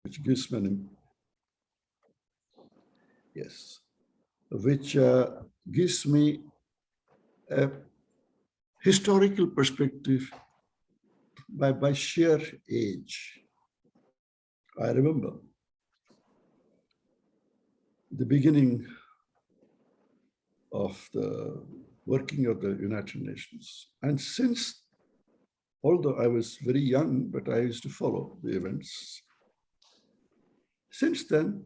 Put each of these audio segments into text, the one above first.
which gives me gives me a historical perspective by sheer age. I remember the beginning of the working of the United Nations. And since, although I was very young, but I used to follow the events. Since then,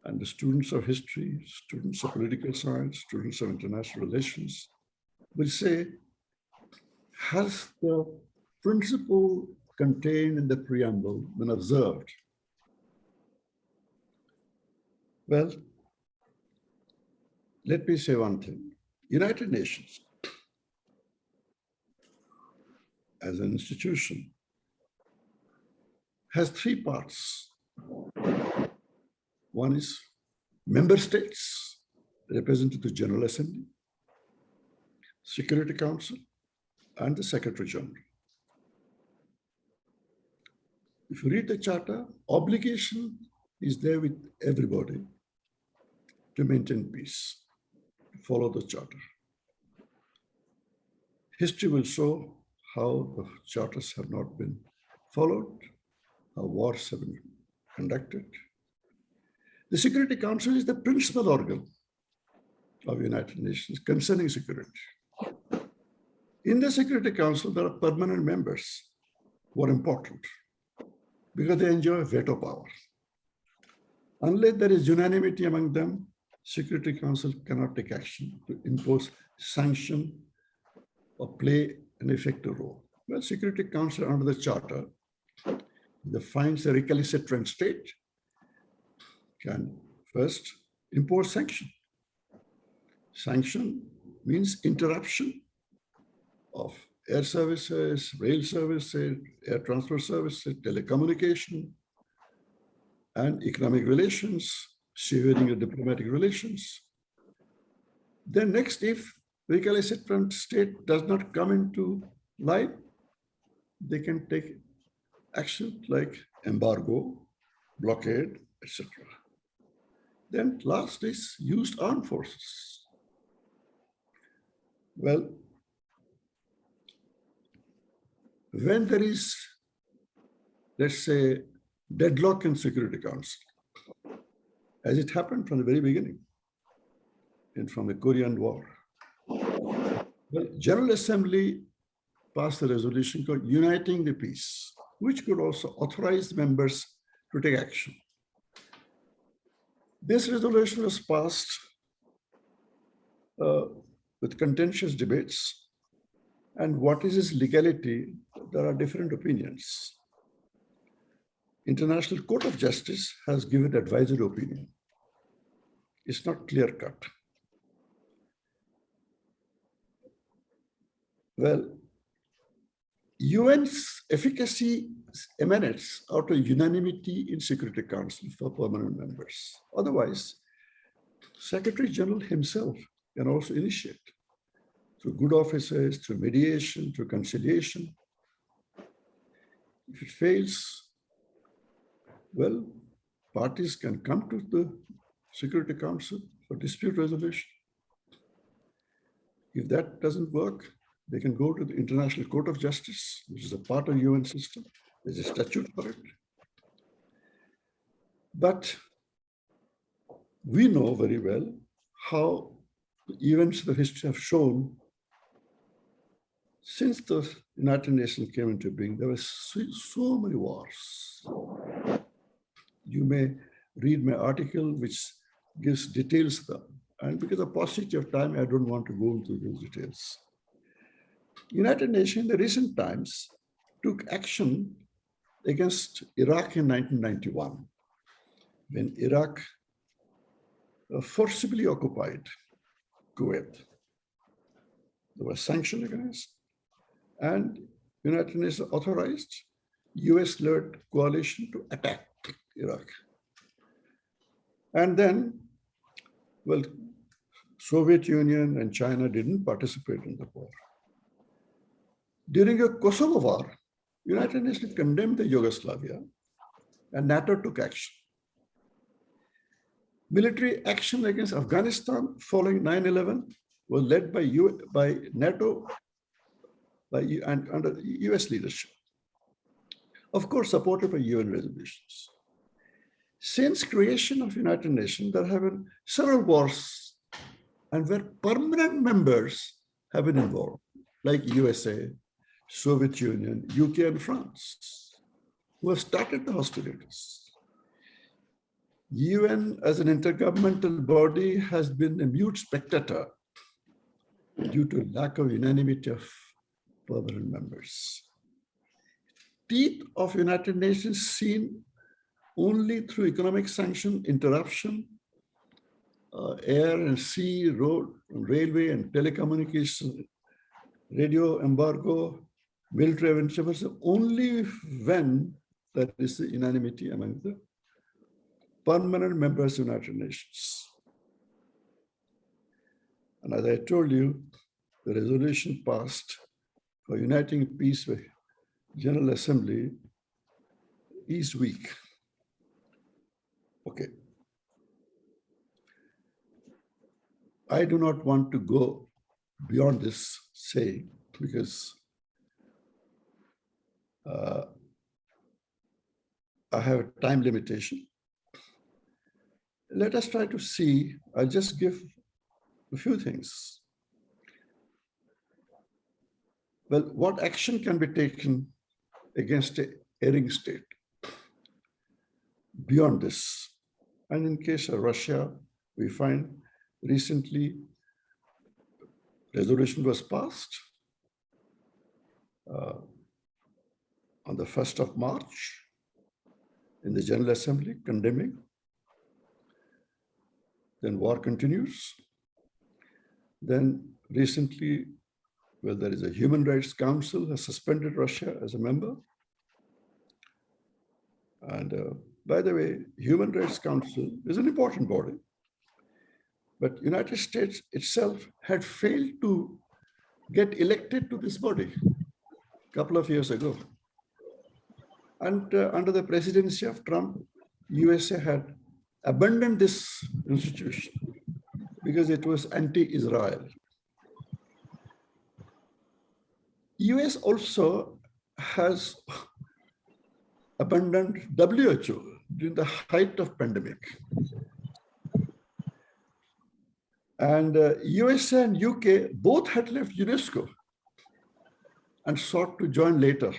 and the students of history, students of political science, students of international relations will say, has the principle contained in the preamble been observed? Well, let me say one thing. United Nations, as an institution, has three parts. One is member states, represented to the General Assembly, Security Council, and the Secretary General. If you read the charter, obligation is there with everybody to maintain peace, to follow the charter. History will show how the charters have not been followed, how wars have been conducted. The Security Council is the principal organ of the United Nations concerning security. In the Security Council, there are permanent members who are important because they enjoy veto power. Unless there is unanimity among them, Security Council cannot take action to impose sanction or play an effective role. Well, Security Council under the Charter defines a recalcitrant state can first impose sanction. Sanction means interruption of air services, rail services, air transport services, telecommunication, and economic relations, severing the diplomatic relations. Then next, if recalcitrant state does not come into light, they can take action like embargo, blockade, etc. Then last is used armed forces. Well, when there is, let's say, deadlock in Security Council, as it happened from the very beginning, and from the Korean War, the General Assembly passed a resolution called Uniting the Peace, which could also authorize members to take action. This resolution was passed with contentious debates, and what is its legality? There are different opinions. International Court of Justice has given advisory opinion. It's not clear-cut. Well, UN's efficacy emanates out of unanimity in Security Council for permanent members. Otherwise, Secretary General himself can also initiate through good offices, through mediation, through conciliation. If it fails, well, parties can come to the Security Council for dispute resolution. If that doesn't work, they can go to the International Court of Justice, which is a part of UN system. There's a statute for it. But we know very well how the events of history have shown since the United Nations came into being, there were so many wars. You may read my article, which gives details of them. And because of paucity of time, I don't want to go into those details. United Nations in the recent times took action against Iraq in 1991, when Iraq forcibly occupied Kuwait. There was sanctions against, and United Nations authorized US-led coalition to attack Iraq. And then, well, Soviet Union and China didn't participate in the war. During the Kosovo War, United Nations condemned the Yugoslavia and NATO took action. Military action against Afghanistan following 9/11 was led by NATO and under US leadership, of course supported by UN resolutions. Since creation of United Nations, there have been several wars and where permanent members have been involved, like USA, Soviet Union, UK, and France, who have started the hostilities. UN as an intergovernmental body has been a mute spectator due to lack of unanimity of permanent members. Teeth of United Nations seen only through economic sanction, interruption, air and sea, road, railway and telecommunication, radio embargo, military interventions, only when there is unanimity among the permanent members of the United Nations. And as I told you, the resolution passed for uniting peace by General Assembly is weak. Okay. I do not want to go beyond this saying because I have a time limitation. Let us try to see, I'll just give a few things. Well, what action can be taken against an erring state beyond this? And in case of Russia, we find recently resolution was passed on the 1st of March in the General Assembly condemning. Then war continues. Then recently, well, there is a Human Rights Council has suspended Russia as a member. And by the way, Human Rights Council is an important body, but United States itself had failed to get elected to this body a couple of years ago. And under the presidency of Trump, USA had abandoned this institution because it was anti-Israel. US also has abandoned WHO during the height of pandemic. And USA and UK both had left UNESCO and sought to join later.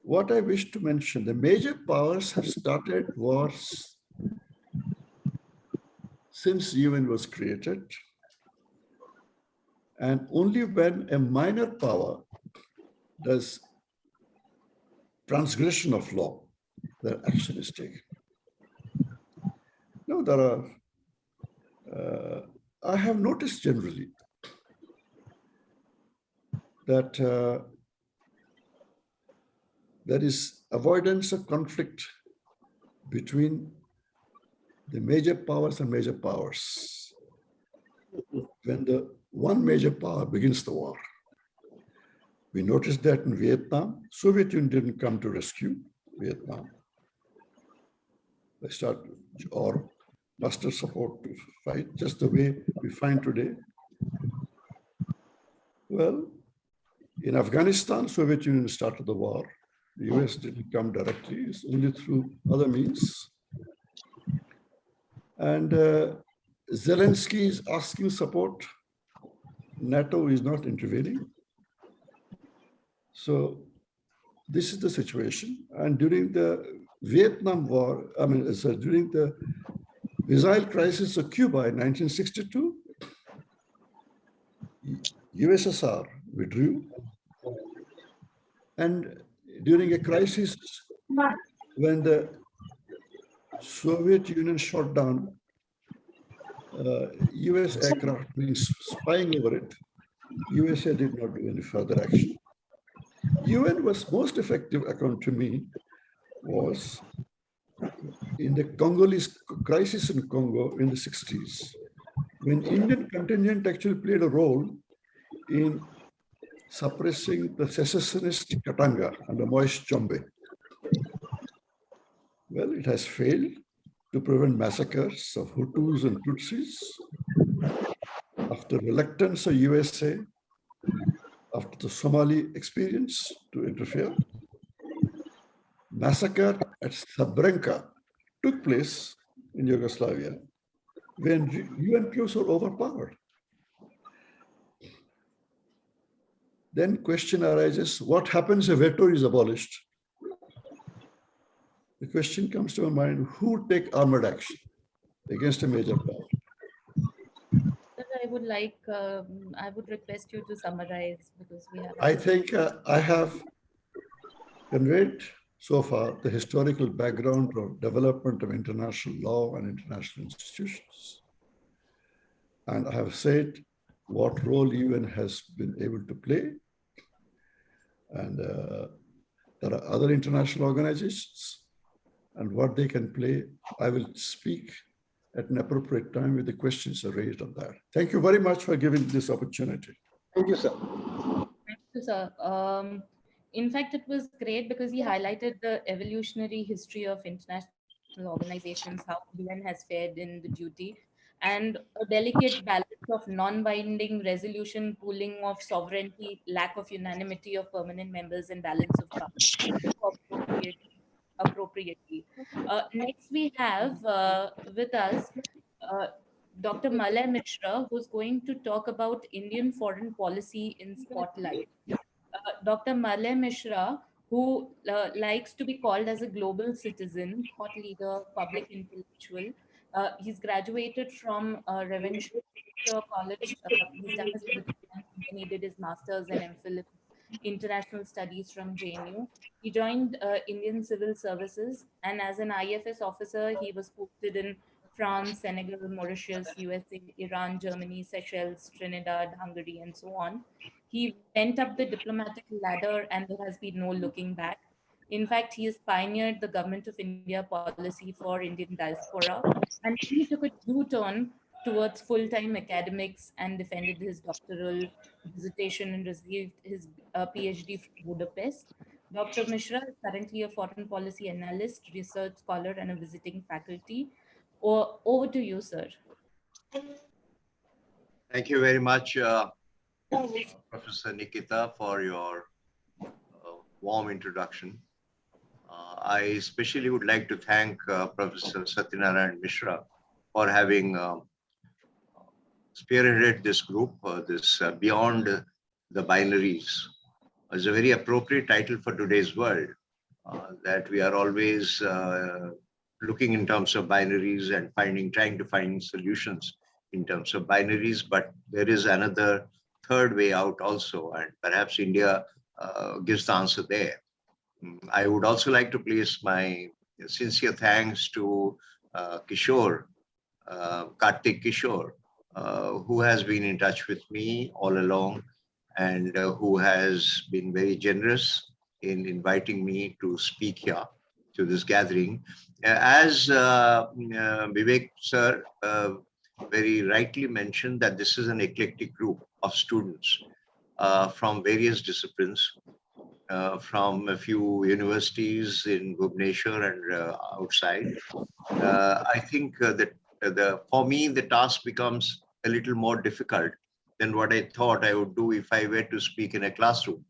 What I wish to mention, the major powers have started wars since UN was created. And only when a minor power does transgression of law, their action is taken. No, there are, I have noticed generally that there is avoidance of conflict between the major powers and major powers when the one major power begins the war. We noticed that in Vietnam, Soviet Union didn't come to rescue Vietnam. They started or muster support to fight, just the way we find today. Well, in Afghanistan, Soviet Union started the war. The US didn't come directly, it's only through other means. And Zelensky is asking support. NATO is not intervening. So this is the situation. And during the Vietnam War, during the missile crisis of Cuba in 1962, USSR withdrew. And during a crisis when the Soviet Union shot down US aircraft, means spying over it, USA did not do any further action. UN was most effective, according to me, was in the Congolese crisis in Congo in the 60s, when Indian contingent actually played a role in suppressing the secessionist Katanga under Moise Chombe. Well, it has failed to prevent massacres of Hutus and Tutsis after reluctance of USA, after the Somali experience to interfere. Massacre at Srebrenica took place in Yugoslavia when UN troops were overpowered. Then question arises, what happens if veto is abolished? The question comes to my mind, who would take armored action against a major power? Sir, I would request you to summarize because we have I other think I have conveyed so far the historical background of development of international law and international institutions. And I have said what role UN has been able to play. And there are other international organizations and what they can play. I will speak at an appropriate time with the questions raised on that. Thank you very much for giving this opportunity. Thank you, sir. Thank you, sir. In fact, it was great because he highlighted the evolutionary history of international organizations, how UN has fared in the duty, and a delicate balance of non-binding resolution, pooling of sovereignty, lack of unanimity of permanent members, and balance of power appropriately. Next, we have with us uh, Dr. Malay Mishra, who's going to talk about Indian foreign policy in spotlight. Dr. Malay Mishra, who likes to be called as a global citizen, thought leader, public intellectual. He's graduated from Revenshaw College. He's done his PhD and then he did his master's and MPhil in international studies from JNU. He joined Indian Civil Services, and as an IFS officer, he was posted in France, Senegal, Mauritius, USA, Iran, Germany, Seychelles, Trinidad, Hungary, and so on. He went up the diplomatic ladder and there has been no looking back. In fact, he has pioneered the Government of India policy for Indian diaspora, and he took a U-turn towards full-time academics and defended his doctoral dissertation and received his PhD from Budapest. Dr. Mishra is currently a foreign policy analyst, research scholar, and a visiting faculty. Over to you, sir. Thank you very much, Professor Nikita, for your warm introduction. I especially would like to thank Professor Satyanarayan Mishra for having spearheaded this group, this Beyond the Binaries. It's a very appropriate title for today's world, that we are always looking in terms of binaries and trying to find solutions in terms of binaries, but there is another third way out also, and perhaps India gives the answer there. I would also like to place my sincere thanks to Kishore, Kartik Kishore, who has been in touch with me all along and who has been very generous in inviting me to speak here to this gathering. As Vivek sir very rightly mentioned, that this is an eclectic group of students from various disciplines, from a few universities in Bhubaneswar and outside. I think that for me, the task becomes a little more difficult than what I thought I would do if I were to speak in a classroom.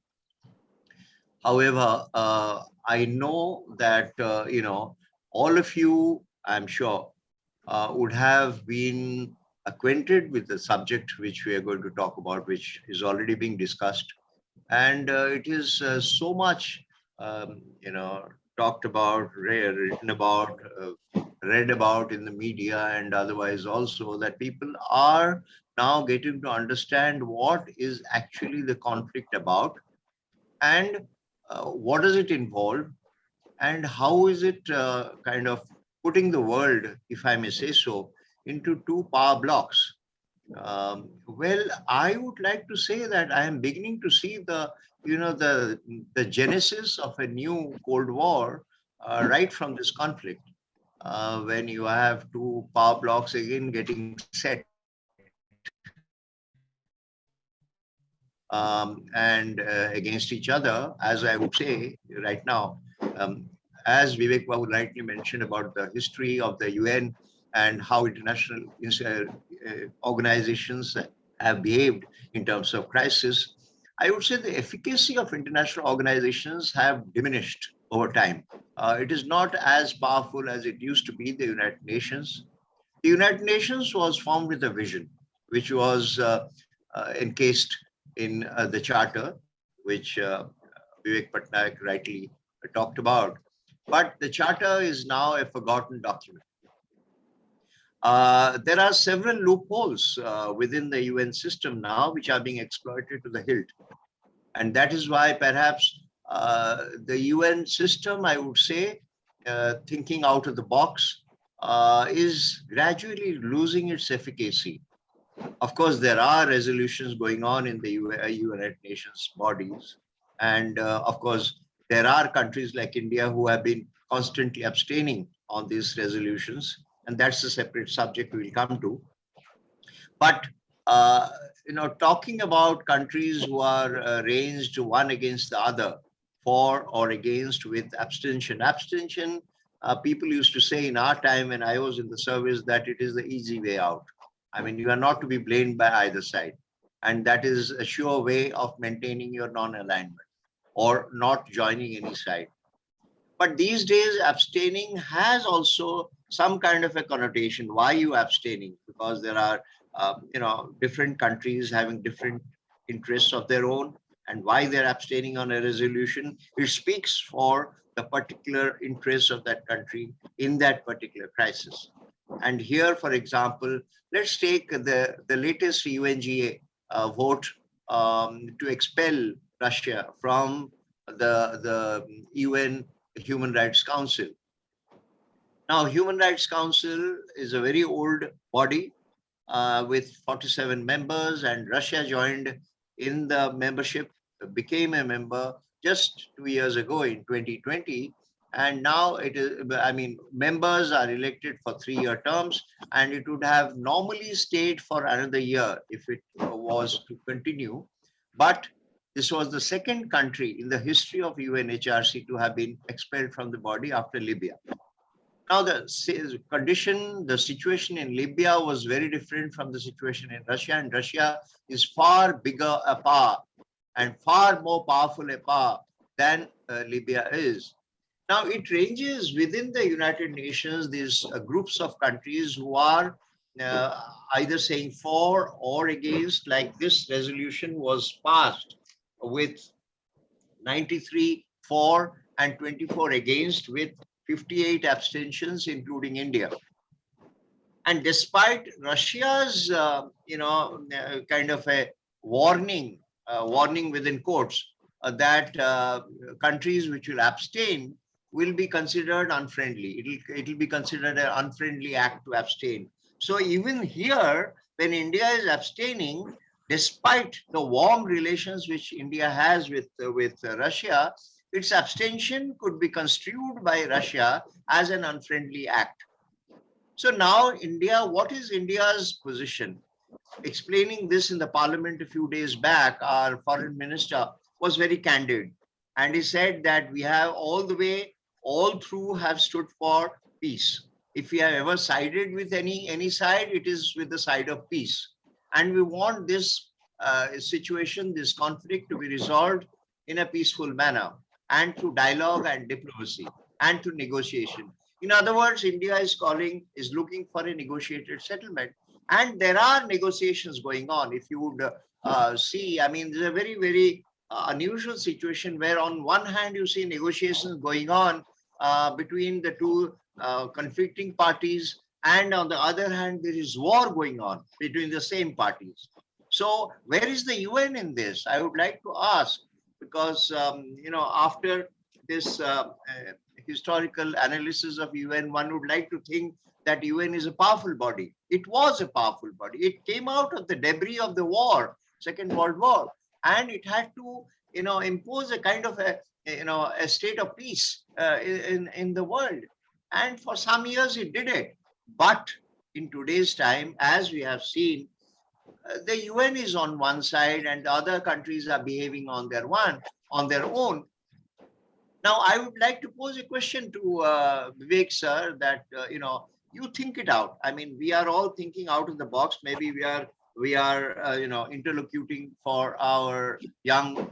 However, I know that, all of you, I'm sure, would have been acquainted with the subject which we are going to talk about, which is already being discussed. And it is so much, talked about, written about, read about in the media and otherwise also, that people are now getting to understand what is actually the conflict about, and what does it involve, and how is it kind of putting the world, if I may say so, into two power blocks. Well, I would like to say that I am beginning to see the genesis of a new Cold War right from this conflict, when you have two power blocks again getting set, and against each other, as I would say right now. as Vivek Babu rightly mentioned about the history of the UN and how international organizations have behaved in terms of crisis, I would say the efficacy of international organizations have diminished over time. It is not as powerful as it used to be, the United Nations. The United Nations was formed with a vision, which was encased in the charter, which Vivek Pattanaik rightly talked about. But the charter is now a forgotten document. There are several loopholes within the UN system now, which are being exploited to the hilt. And that is why perhaps the UN system, I would say, thinking out of the box, is gradually losing its efficacy. Of course, there are resolutions going on in the United Nations bodies. And of course, there are countries like India who have been constantly abstaining on these resolutions. And that's a separate subject we'll come to. But uh, talking about countries who are ranged one against the other, for or against with abstention. Abstention, people used to say in our time when I was in the service that it is the easy way out. I mean, you are not to be blamed by either side. And that is a sure way of maintaining your non-alignment or not joining any side. But these days, abstaining has also some kind of a connotation. Why are you abstaining? Because there are, different countries having different interests of their own, and why they're abstaining on a resolution. It speaks for the particular interests of that country in that particular crisis. And here, for example, let's take the latest UNGA vote to expel Russia from the UN Human Rights Council. Now, Human Rights Council is a very old body with 47 members, and Russia joined in the membership, became a member just 2 years ago in 2020. And now it is, members are elected for 3-year terms, and it would have normally stayed for another year if it was to continue. But this was the second country in the history of UNHRC to have been expelled from the body after Libya. Now, the situation in Libya was very different from the situation in Russia, and Russia is far bigger a power and far more powerful a power than Libya is. Now, it ranges within the United Nations, these groups of countries who are either saying for or against, like this resolution was passed with 93 for and 24 against, with 58 abstentions, including India. And despite Russia's, kind of a warning within quotes, that countries which will abstain will be considered unfriendly. It'll be considered an unfriendly act to abstain. So even here, when India is abstaining, despite the warm relations which India has with Russia, its abstention could be construed by Russia as an unfriendly act. So now India, what is India's position? Explaining this in the parliament a few days back, our foreign minister was very candid. And he said that we have all through have stood for peace. If we have ever sided with any side, it is with the side of peace. And we want this situation, this conflict to be resolved in a peaceful manner and through dialogue and diplomacy and through negotiation. In other words, India is looking for a negotiated settlement. And there are negotiations going on. If you would see, there's a very, very unusual situation where on one hand, you see negotiations going on between the two conflicting parties, and on the other hand, there is war going on between the same parties. So where is the UN in this? I would like to ask, because, after this historical analysis of UN, one would like to think that UN is a powerful body. It was a powerful body. It came out of the debris of the war, Second World War, and it had to, impose a kind of a state of peace in the world. And for some years it did it. But in today's time, as we have seen, the UN is on one side and the other countries are behaving on their own. Now, I would like to pose a question to Vivek, sir, that, you think it out. I mean, we are all thinking out of the box. Maybe we are interlocuting for our young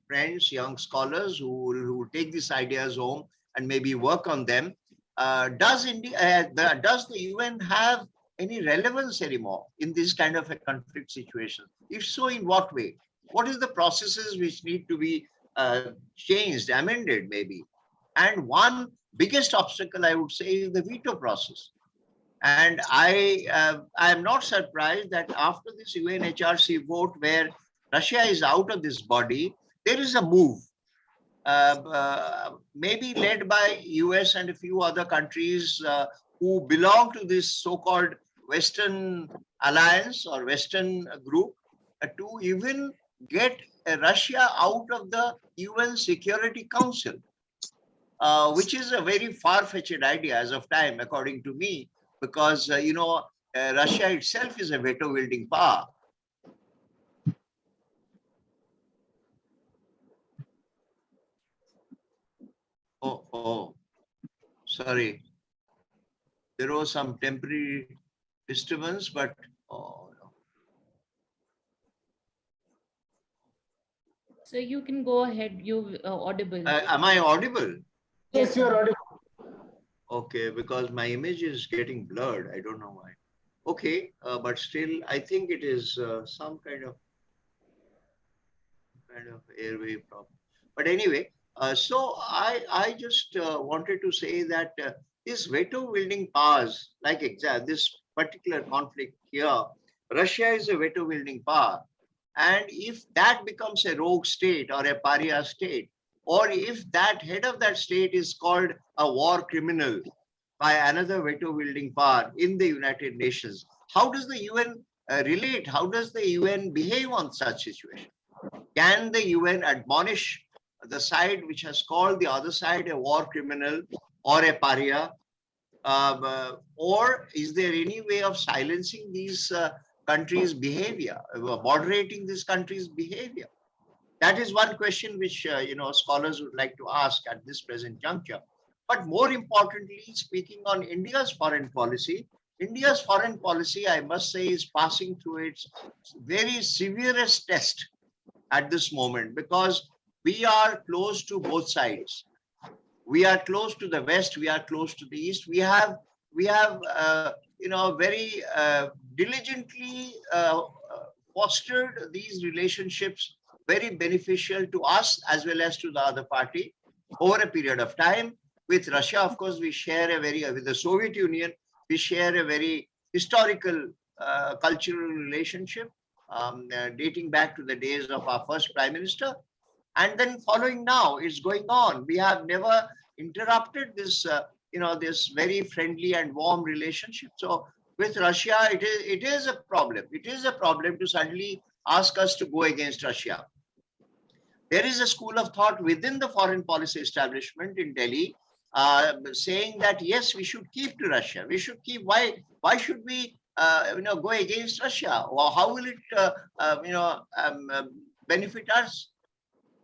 friends, young scholars who take these ideas home and maybe work on them. Does the UN have any relevance anymore in this kind of a conflict situation? If so, in what way? What is the processes which need to be changed, amended maybe? And one biggest obstacle, I would say, is the veto process. And I am not surprised that after this UNHRC vote, where Russia is out of this body, there is a move, maybe led by US and a few other countries who belong to this so-called Western alliance or Western group, to even get Russia out of the UN Security Council, which is a very far-fetched idea as of time, according to me, because, Russia itself is a veto-wielding power. Oh, sorry. There was some temporary disturbance, but oh, no. So you can go ahead. You audible. Am I audible? Yes, you are audible. Okay, because my image is getting blurred. I don't know why. Okay, but still, I think it is some kind of airway problem. But anyway, so I just wanted to say that these veto wielding powers, like this particular conflict here, Russia is a veto wielding power. And if that becomes a rogue state or a pariah state, or if that head of that state is called a war criminal by another veto wielding power in the United Nations, how does the UN relate? How does the UN behave on such situation? Can the UN admonish the side which has called the other side a war criminal or a pariah? Or is there any way of silencing these countries' behavior, moderating this country's behavior? That is one question which scholars would like to ask at this present juncture. But more importantly, speaking on India's foreign policy, I must say, is passing through its very severest test at this moment, because we are close to both sides. We are close to the West, we are close to the East. We have very diligently fostered these relationships, very beneficial to us as well as to the other party over a period of time. With Russia, of course, we share with the Soviet Union, we share a very historical cultural relationship, dating back to the days of our first Prime Minister. And then following now, it's going on. We have never interrupted this, this very friendly and warm relationship. So with Russia, it is a problem. It is a problem to suddenly ask us to go against Russia. There is a school of thought within the foreign policy establishment in Delhi saying that, yes, we should keep to Russia. We should keep. Why should we go against Russia? Or how will it benefit us?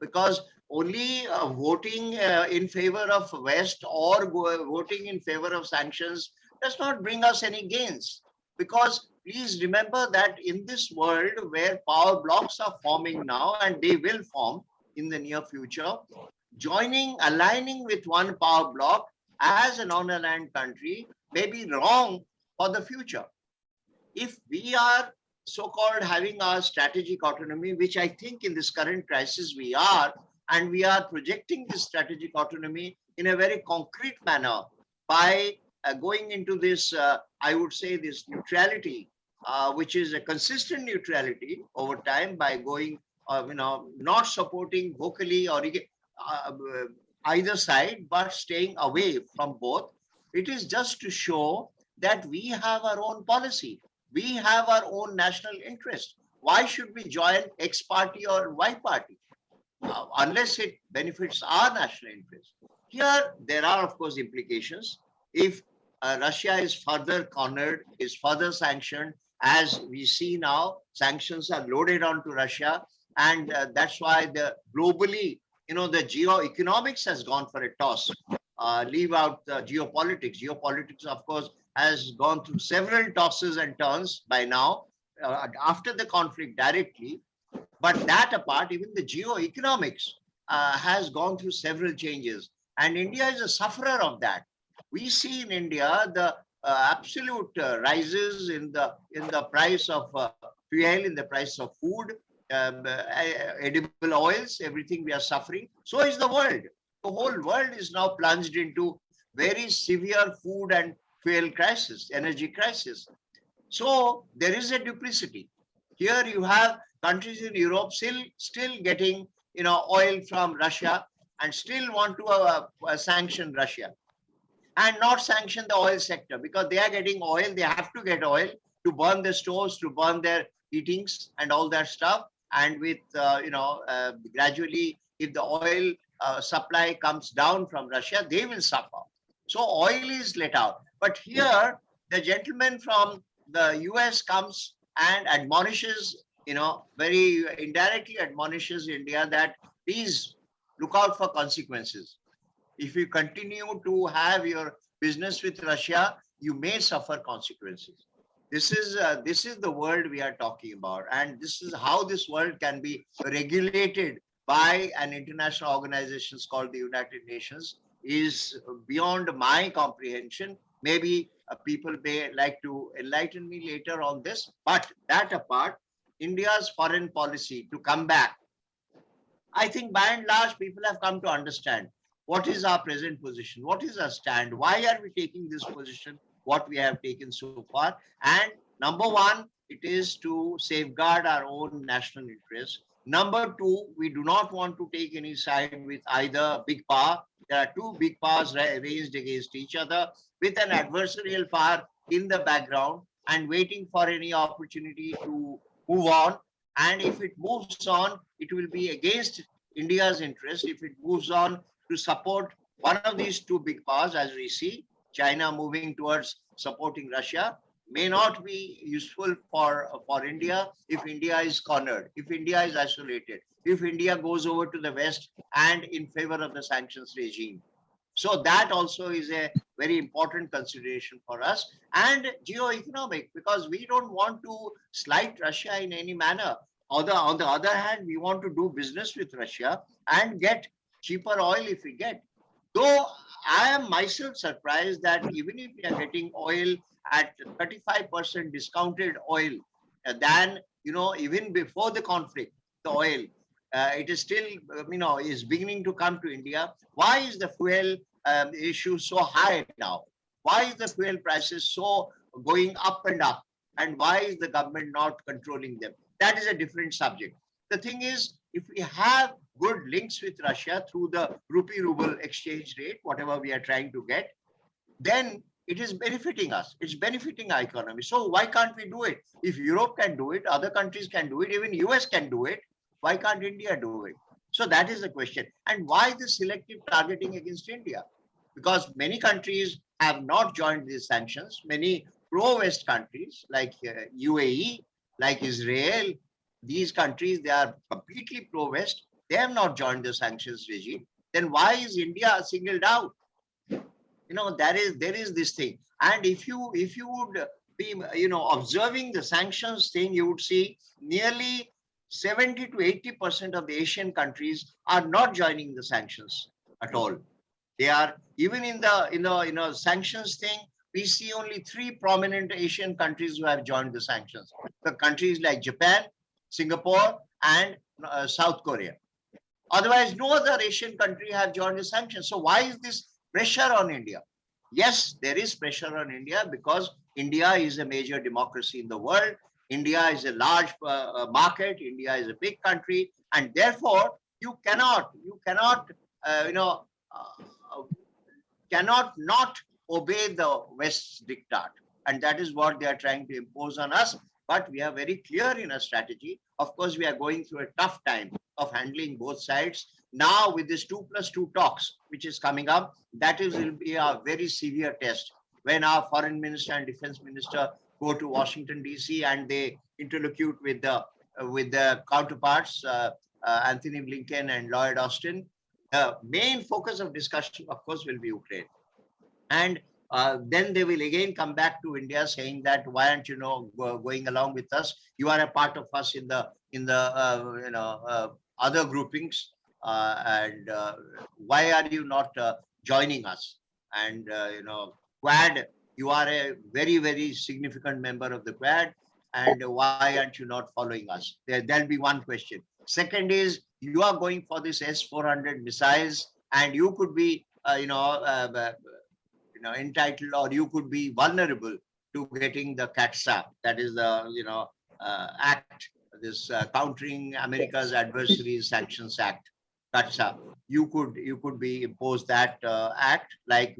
Because only voting in favor of West or voting in favor of sanctions does not bring us any gains. Because please remember that in this world where power blocks are forming now, and they will form in the near future, aligning with one power block as a non-aligned country may be wrong for the future. If we are so-called having our strategic autonomy, which I think in this current crisis we are, and we are projecting this strategic autonomy in a very concrete manner by going into this, I would say, this neutrality, which is a consistent neutrality over time, by going, not supporting vocally or either side, but staying away from both. It is just to show that we have our own policy. We have our own national interest. Why should we join X party or Y party? Unless it benefits our national interest. Here, there are, of course, implications. If Russia is further cornered, is further sanctioned, as we see now, sanctions are loaded onto Russia. And that's why globally, the geoeconomics has gone for a toss. Leave out the geopolitics. Geopolitics, of course, has gone through several tosses and turns by now after the conflict directly. But that apart, even the geoeconomics has gone through several changes. And India is a sufferer of that. We see in India the absolute rises in the price of fuel, in the price of food, edible oils, everything we are suffering. So is the world. The whole world is now plunged into very severe food and fuel crisis, energy crisis. So there is a duplicity. Here you have countries in Europe still getting oil from Russia and still want to sanction Russia and not sanction the oil sector because they are getting oil. They have to get oil to burn their stoves, to burn their heatings and all that stuff. And with gradually, if the oil supply comes down from Russia, they will suffer. So oil is let out. But here, the gentleman from the US comes and admonishes, very indirectly admonishes India that please look out for consequences. If you continue to have your business with Russia, you may suffer consequences. This is the world we are talking about, and this is how this world can be regulated by an international organization called the United Nations is beyond my comprehension. Maybe people may like to enlighten me later on this, but that apart, India's foreign policy to come back, I think by and large, people have come to understand what is our present position, what is our stand, why are we taking this position, what we have taken so far. And number one, it is to safeguard our own national interests. Number two, we do not want to take any side with either big power. There are two big powers raised against each other with an adversarial power in the background and waiting for any opportunity to move on. And if it moves on, it will be against India's interest. If it moves on to support one of these two big powers, as we see, China moving towards supporting Russia, may not be useful for India if India is cornered, if India is isolated, if India goes over to the West and in favor of the sanctions regime. So that also is a very important consideration for us. And geoeconomic, because we don't want to slight Russia in any manner. On the other hand, we want to do business with Russia and get cheaper oil if we get. Though I am myself surprised that even if we are getting oil at 35% discounted oil than, even before the conflict, the oil, it is still, is beginning to come to India. Why is the fuel issue so high now? Why is the fuel prices so going up and up? And why is the government not controlling them? That is a different subject. The thing is, if we have good links with Russia through the rupee-ruble exchange rate, whatever we are trying to get, then it is benefiting us. It's benefiting our economy. So why can't we do it? If Europe can do it, other countries can do it, even US can do it, why can't India do it? So that is the question. And why the selective targeting against India? Because many countries have not joined these sanctions. Many pro-West countries like UAE, like Israel, these countries, they are completely pro-West. They have not joined the sanctions regime. Then why is India singled out? There is this thing. And if you would be, observing the sanctions thing, you would see nearly 70 to 80% of the Asian countries are not joining the sanctions at all. They are, even in the sanctions thing, we see only three prominent Asian countries who have joined the sanctions. The countries like Japan, Singapore, and South Korea. Otherwise, no other Asian country have joined the sanctions. So why is this pressure on India? Yes, there is pressure on India because India is a major democracy in the world. India is a large market. India is a big country, and therefore you cannot not obey the West's diktat, and that is what they are trying to impose on us. But we are very clear in our strategy. Of course, we are going through a tough time of handling both sides. Now, with this 2+2 talks, which is coming up, will be a very severe test when our foreign minister and defense minister go to Washington, D.C. and they interlocute with the counterparts, Anthony Blinken and Lloyd Austin, the main focus of discussion, of course, will be Ukraine. And then they will again come back to India saying that why aren't you going along with us? You are a part of us in the other groupings, and why are you not joining us? And Quad, you are a very significant member of the Quad, and why aren't you not following us? There'll be one question. Second is, you are going for this S-400 missiles, and you could be entitled, or you could be vulnerable to getting the CATSA, that is the act, this Countering America's Adversaries Sanctions Act, CATSA. You could be imposed that act, like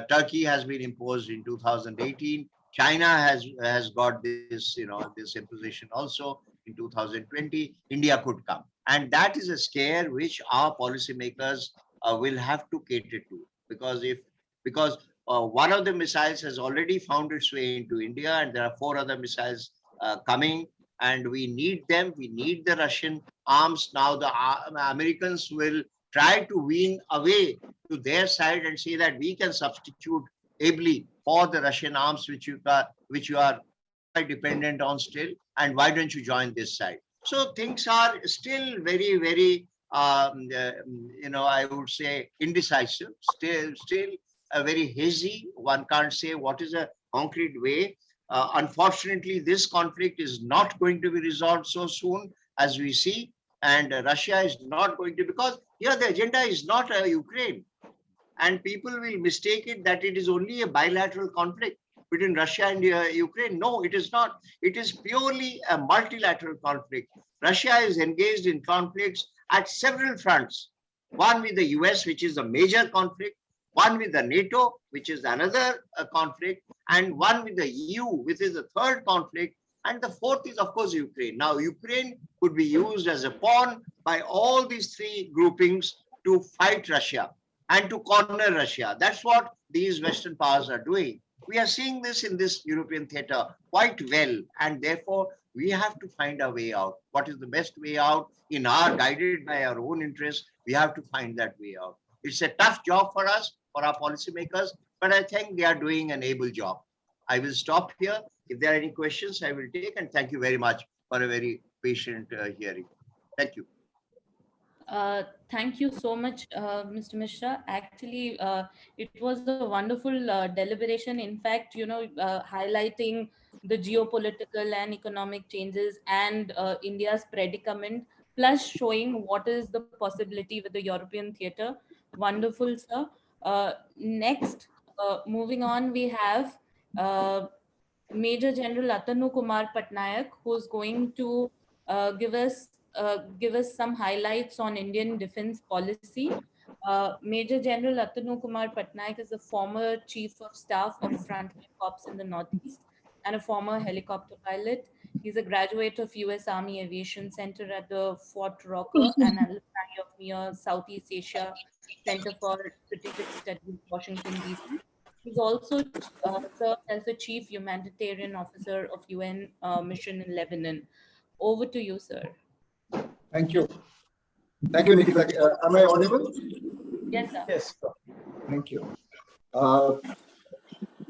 Turkey has been imposed in 2018. China has got this this imposition also in 2020. India could come, and that is a scare which our policymakers will have to cater to, because one of the missiles has already found its way into India, and there are 4 other missiles coming, and we need them. We need the Russian arms. Now the Americans will try to wean away to their side and say that we can substitute ably for the Russian arms which you are dependent on still, and why don't you join this side? So things are still very I would say indecisive, still very hazy. One can't say what is a concrete way. Unfortunately, this conflict is not going to be resolved so soon as we see, and Russia is not going to, because here the agenda is not Ukraine, and people will mistake it that it is only a bilateral conflict between Russia and Ukraine. No, it is not. It is purely a multilateral conflict. Russia is engaged in conflicts at several fronts. One with the US, which is a major conflict, one with the NATO, which is another conflict, and one with the EU, which is the third conflict, and the fourth is, of course, Ukraine. Now, Ukraine could be used as a pawn by all these 3 groupings to fight Russia and to corner Russia. That's what these Western powers are doing. We are seeing this in this European theater quite well, and therefore we have to find a way out. What is the best way out? Guided by our own interests, we have to find that way out. It's a tough job for us, for our policymakers, but I think they are doing an able job. I will stop here. If there are any questions, I will take, and thank you very much for a very patient hearing. Thank you. Thank you so much, Mr. Mishra. Actually, it was a wonderful deliberation. In fact, highlighting the geopolitical and economic changes and India's predicament, plus showing what is the possibility with the European theater. Wonderful, sir. Next, moving on, we have Major General Atanu Kumar Patnaik, who's going to give us some highlights on Indian defense policy. Major General Atanu Kumar Patnaik is a former Chief of Staff of Frontline Corps in the Northeast and a former helicopter pilot. He's a graduate of U.S. Army Aviation Center at the Fort Rocker and alumni of NEAR Southeast Asia Center for Strategic Studies, Washington, D.C. He's also served as the Chief Humanitarian Officer of UN mission in Lebanon. Over to you, sir. Thank you. Thank you, Nikita. Am I audible? Yes, sir. Yes. Thank you.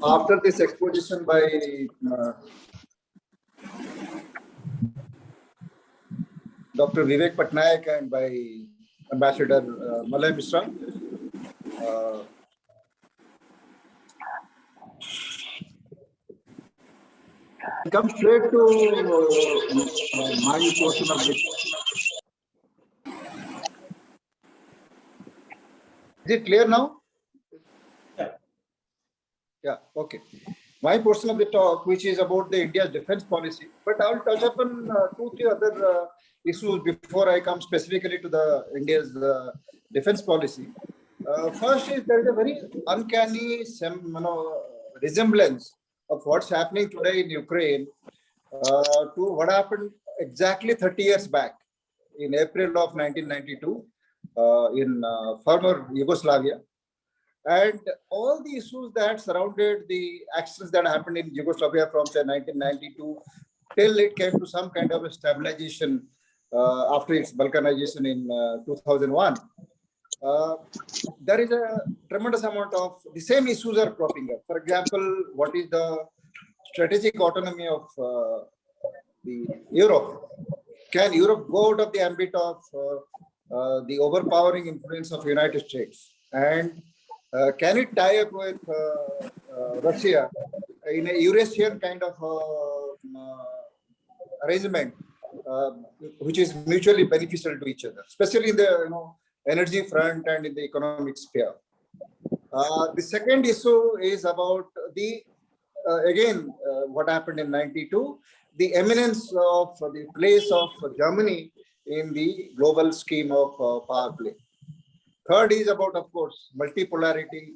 After this exposition by Dr. Vivek Pattanaik and by Ambassador Malay Mishra, come straight to my portion of it. Is it clear now? Yeah, okay. My portion of the talk, which is about the India's defense policy, but I will touch upon 2-3 other issues before I come specifically to the India's defense policy. First is there is a very uncanny resemblance of what's happening today in Ukraine to what happened exactly 30 years back in April of 1992 in former Yugoslavia. And all the issues that surrounded the actions that happened in Yugoslavia from say 1992 till it came to some kind of a stabilization after its balkanization in 2001. There is a tremendous amount of the same issues are cropping up. For example, what is the strategic autonomy of the Europe? Can Europe go out of the ambit of the overpowering influence of United States? And can it tie up with Russia in a Eurasian kind of arrangement, which is mutually beneficial to each other, especially in the energy front and in the economic sphere? The second issue is about the what happened in '92, the eminence of the place of Germany in the global scheme of power play. Third is about, of course, multipolarity,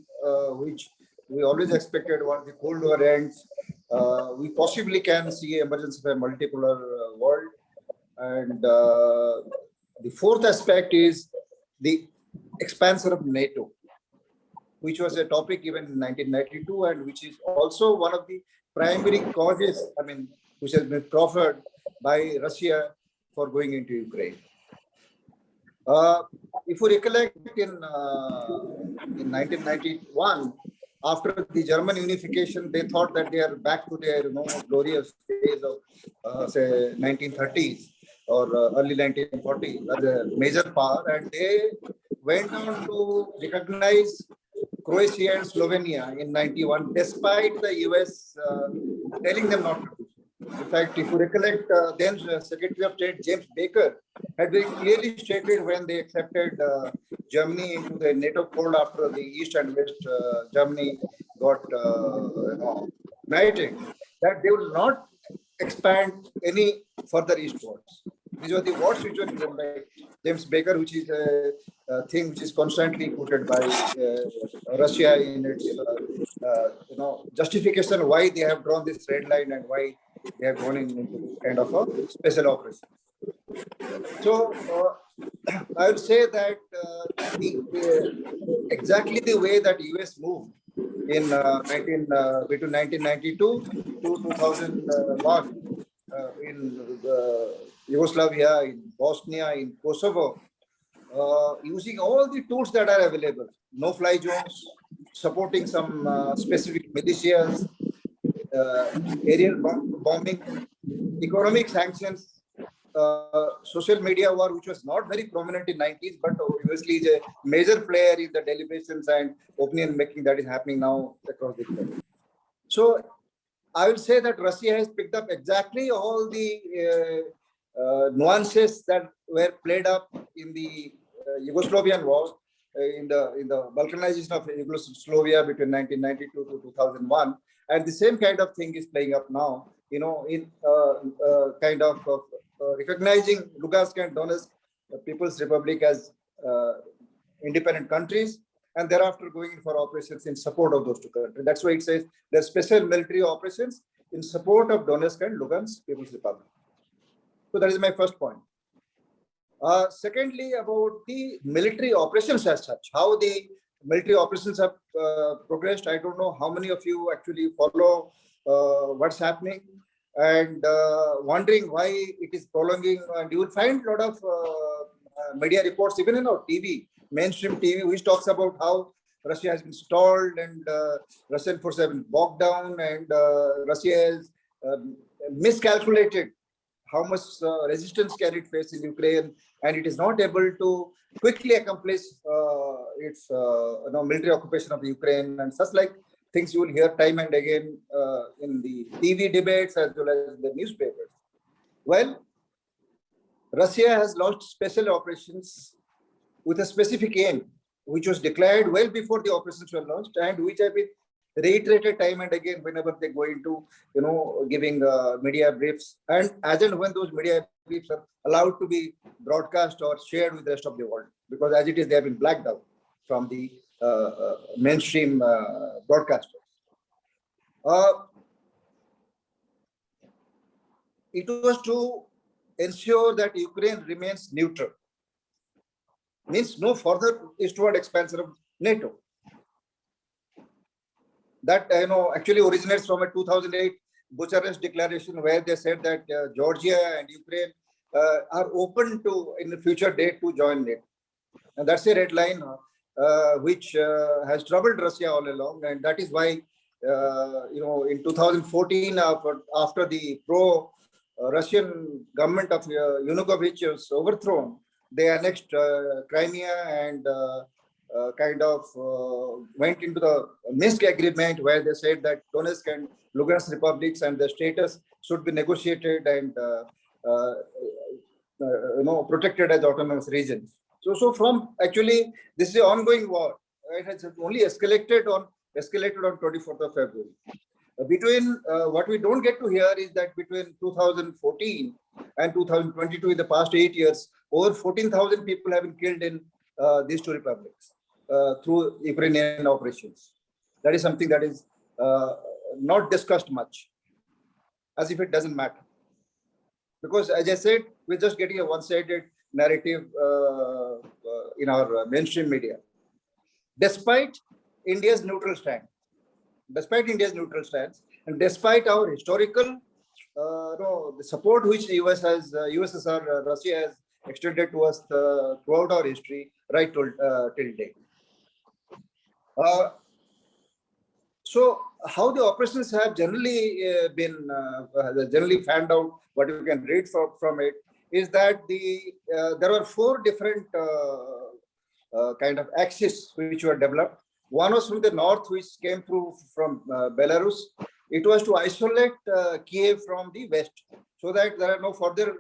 which we always expected once the Cold War ends, we possibly can see emergence of a multipolar world. And the fourth aspect is the expansion of NATO, which was a topic even in 1992, and which is also one of the primary causes, which has been proffered by Russia for going into Ukraine. If you recollect, in 1991, after the German unification, they thought that they are back to their glorious days of say 1930s or early 1940s as a major power, and they went on to recognize Croatia and Slovenia in '91, despite the US telling them not to do so. In fact, if you recollect, then Secretary of State James Baker had very clearly stated when they accepted Germany into the NATO fold after the East and West Germany got united, that they will not expand any further eastwards. These were the words which were given by James Baker, which is a thing which is constantly quoted by Russia in its justification why they have drawn this red line and why they have gone into kind of a special operation. So I would say that exactly the way that US moved in between 1992 to 2001 in Yugoslavia, in Bosnia, in Kosovo, using all the tools that are available, no-fly zones, supporting some specific militias, aerial bombing, economic sanctions, social media war, which was not very prominent in '90s, but obviously is a major player in the deliberations and opinion making that is happening now across the globe. So I will say that Russia has picked up exactly all the nuances that were played up in the Yugoslavian war, in the balkanization of Yugoslavia between 1992 to 2001, and the same kind of thing is playing up now. In kind of recognizing Lugansk and Donetsk People's Republic as independent countries, and thereafter going in for operations in support of those two countries. That's why it says there's special military operations in support of Donetsk and Lugansk People's Republic. So that is my first point. Secondly, about the military operations as such, how the military operations have progressed. I don't know how many of you actually follow what's happening, and wondering why it is prolonging. And you will find a lot of media reports, even in our TV, mainstream TV, which talks about how Russia has been stalled and Russian forces have been bogged down, and Russia has miscalculated how much resistance can it face in Ukraine, and it is not able to quickly accomplish its military occupation of Ukraine, and such like things you will hear time and again in the TV debates as well as in the newspapers. Well, Russia has launched special operations with a specific aim, which was declared well before the operations were launched, and which have been reiterated time and again whenever they go into, giving media briefs, and as and when those media briefs are allowed to be broadcast or shared with the rest of the world, because as it is, they have been blacked out from the mainstream broadcasters. It was to ensure that Ukraine remains neutral, means no further eastward expansion of NATO. That actually originates from a 2008 Bucharest declaration, where they said that Georgia and Ukraine are open to in the future date to join NATO. And that's a red line which has troubled Russia all along, and that is why in 2014, after the pro-Russian government of Yanukovych was overthrown, they annexed Crimea and kind of went into the Minsk agreement, where they said that Donetsk and Lugansk republics and the status should be negotiated and protected as autonomous regions. So from actually this is an ongoing war. It has only escalated on 24th of February. Between what we don't get to hear is that between 2014 and 2022, in the past 8 years, over 14,000 people have been killed in these two republics through Ukrainian operations. That is something that is not discussed much, as if it doesn't matter. Because as I said, we're just getting a one-sided narrative in our mainstream media. Despite India's neutral stance, and despite our historical the support which the USSR, Russia has extended to us throughout our history, right till date. So how the operations have generally been generally found out, what you can read from it, is that there were 4 different kind of axes which were developed. One was from the north, which came through from Belarus. It was to isolate Kiev from the west, so that there are no further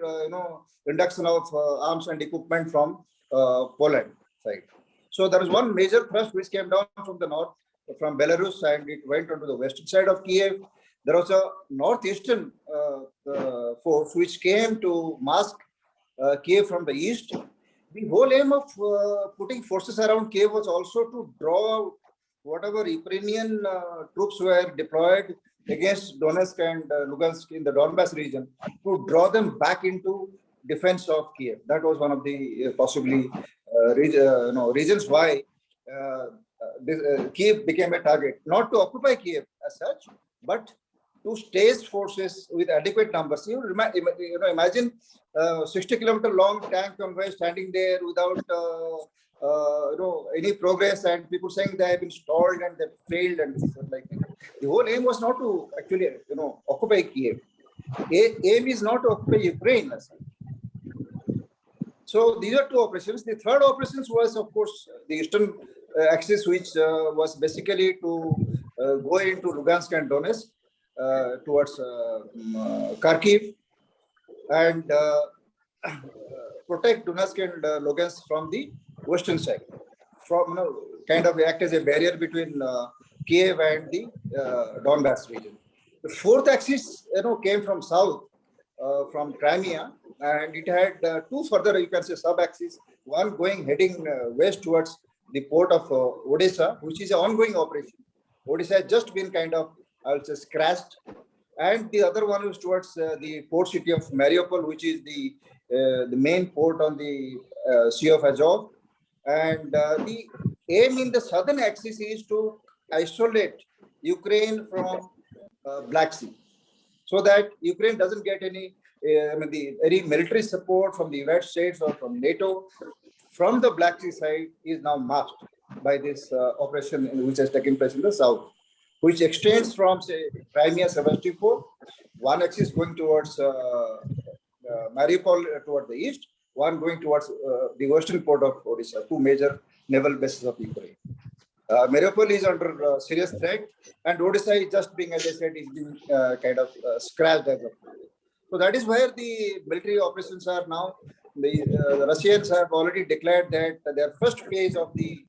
induction of arms and equipment from Poland side. So there is one major thrust which came down from the north, from Belarus, and it went onto the western side of Kiev. There was a northeastern force which came to mask Kiev from the east. The whole aim of putting forces around Kiev was also to draw out whatever Ukrainian troops were deployed against Donetsk and Lugansk in the Donbass region, to draw them back into defense of Kiev. That was one of the possibly reasons why Kiev became a target, not to occupy Kiev as such, but to stage forces with adequate numbers. Imagine 60-kilometer long tank convoy standing there without any progress, and people saying they have been stalled and they failed and like that. The whole aim was not to actually occupy Kiev. Aim is not to occupy Ukraine. So these are 2 operations. The third operations was, of course, the eastern axis, which was basically to go into Lugansk and Donetsk towards Kharkiv, and protect Donetsk and Lugansk from the western side, from kind of act as a barrier between Kiev and the Donbass region. The fourth axis came from south, from Crimea, and it had 2 further, you can say, sub-axis. One heading west towards the port of Odessa, which is an ongoing operation. Odessa has just been kind of, I will say, scratched, and the other one is towards the port city of Mariupol, which is the main port on the Sea of Azov. And the aim in the southern axis is to isolate Ukraine from Black Sea, so that Ukraine doesn't get any military support from the United States or from NATO. From the Black Sea side is now masked by this operation which has taken place in the south, which extends from, say, Crimea, Sevastopol. One axis going towards Mariupol toward the east, one going towards the western port of Odessa, 2 major naval bases of Ukraine. Mariupol is under serious threat, and Odessa is just being, as I said, is being kind of scratched as of now. So that is where the military operations are now. The Russians have already declared that their first phase of the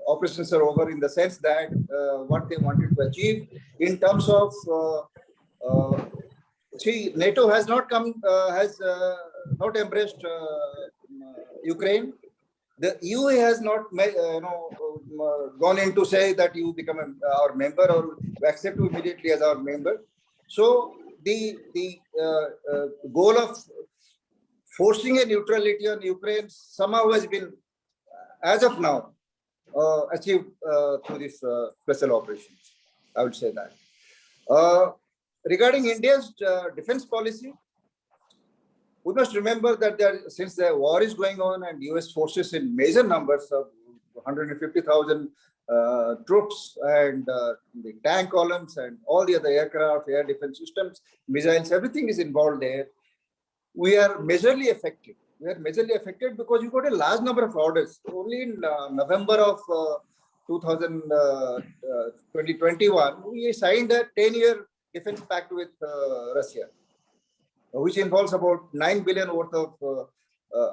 operations are over, in the sense that what they wanted to achieve in terms of NATO has not not embraced Ukraine. The EU has not gone in to say that you become our member or accept you immediately as our member. So the goal of forcing a neutrality on Ukraine somehow has been, as of now, achieved through this special operations. I would say that. Regarding India's defense policy, We must remember that since the war is going on and US forces in major numbers of 150,000 troops and the tank columns and all the other aircraft, air defense systems, missiles, everything is involved there. We are majorly affected. We are majorly affected because you got a large number of orders. Only in November of 2021, we signed a 10-year defense pact with Russia, which involves about 9 billion worth of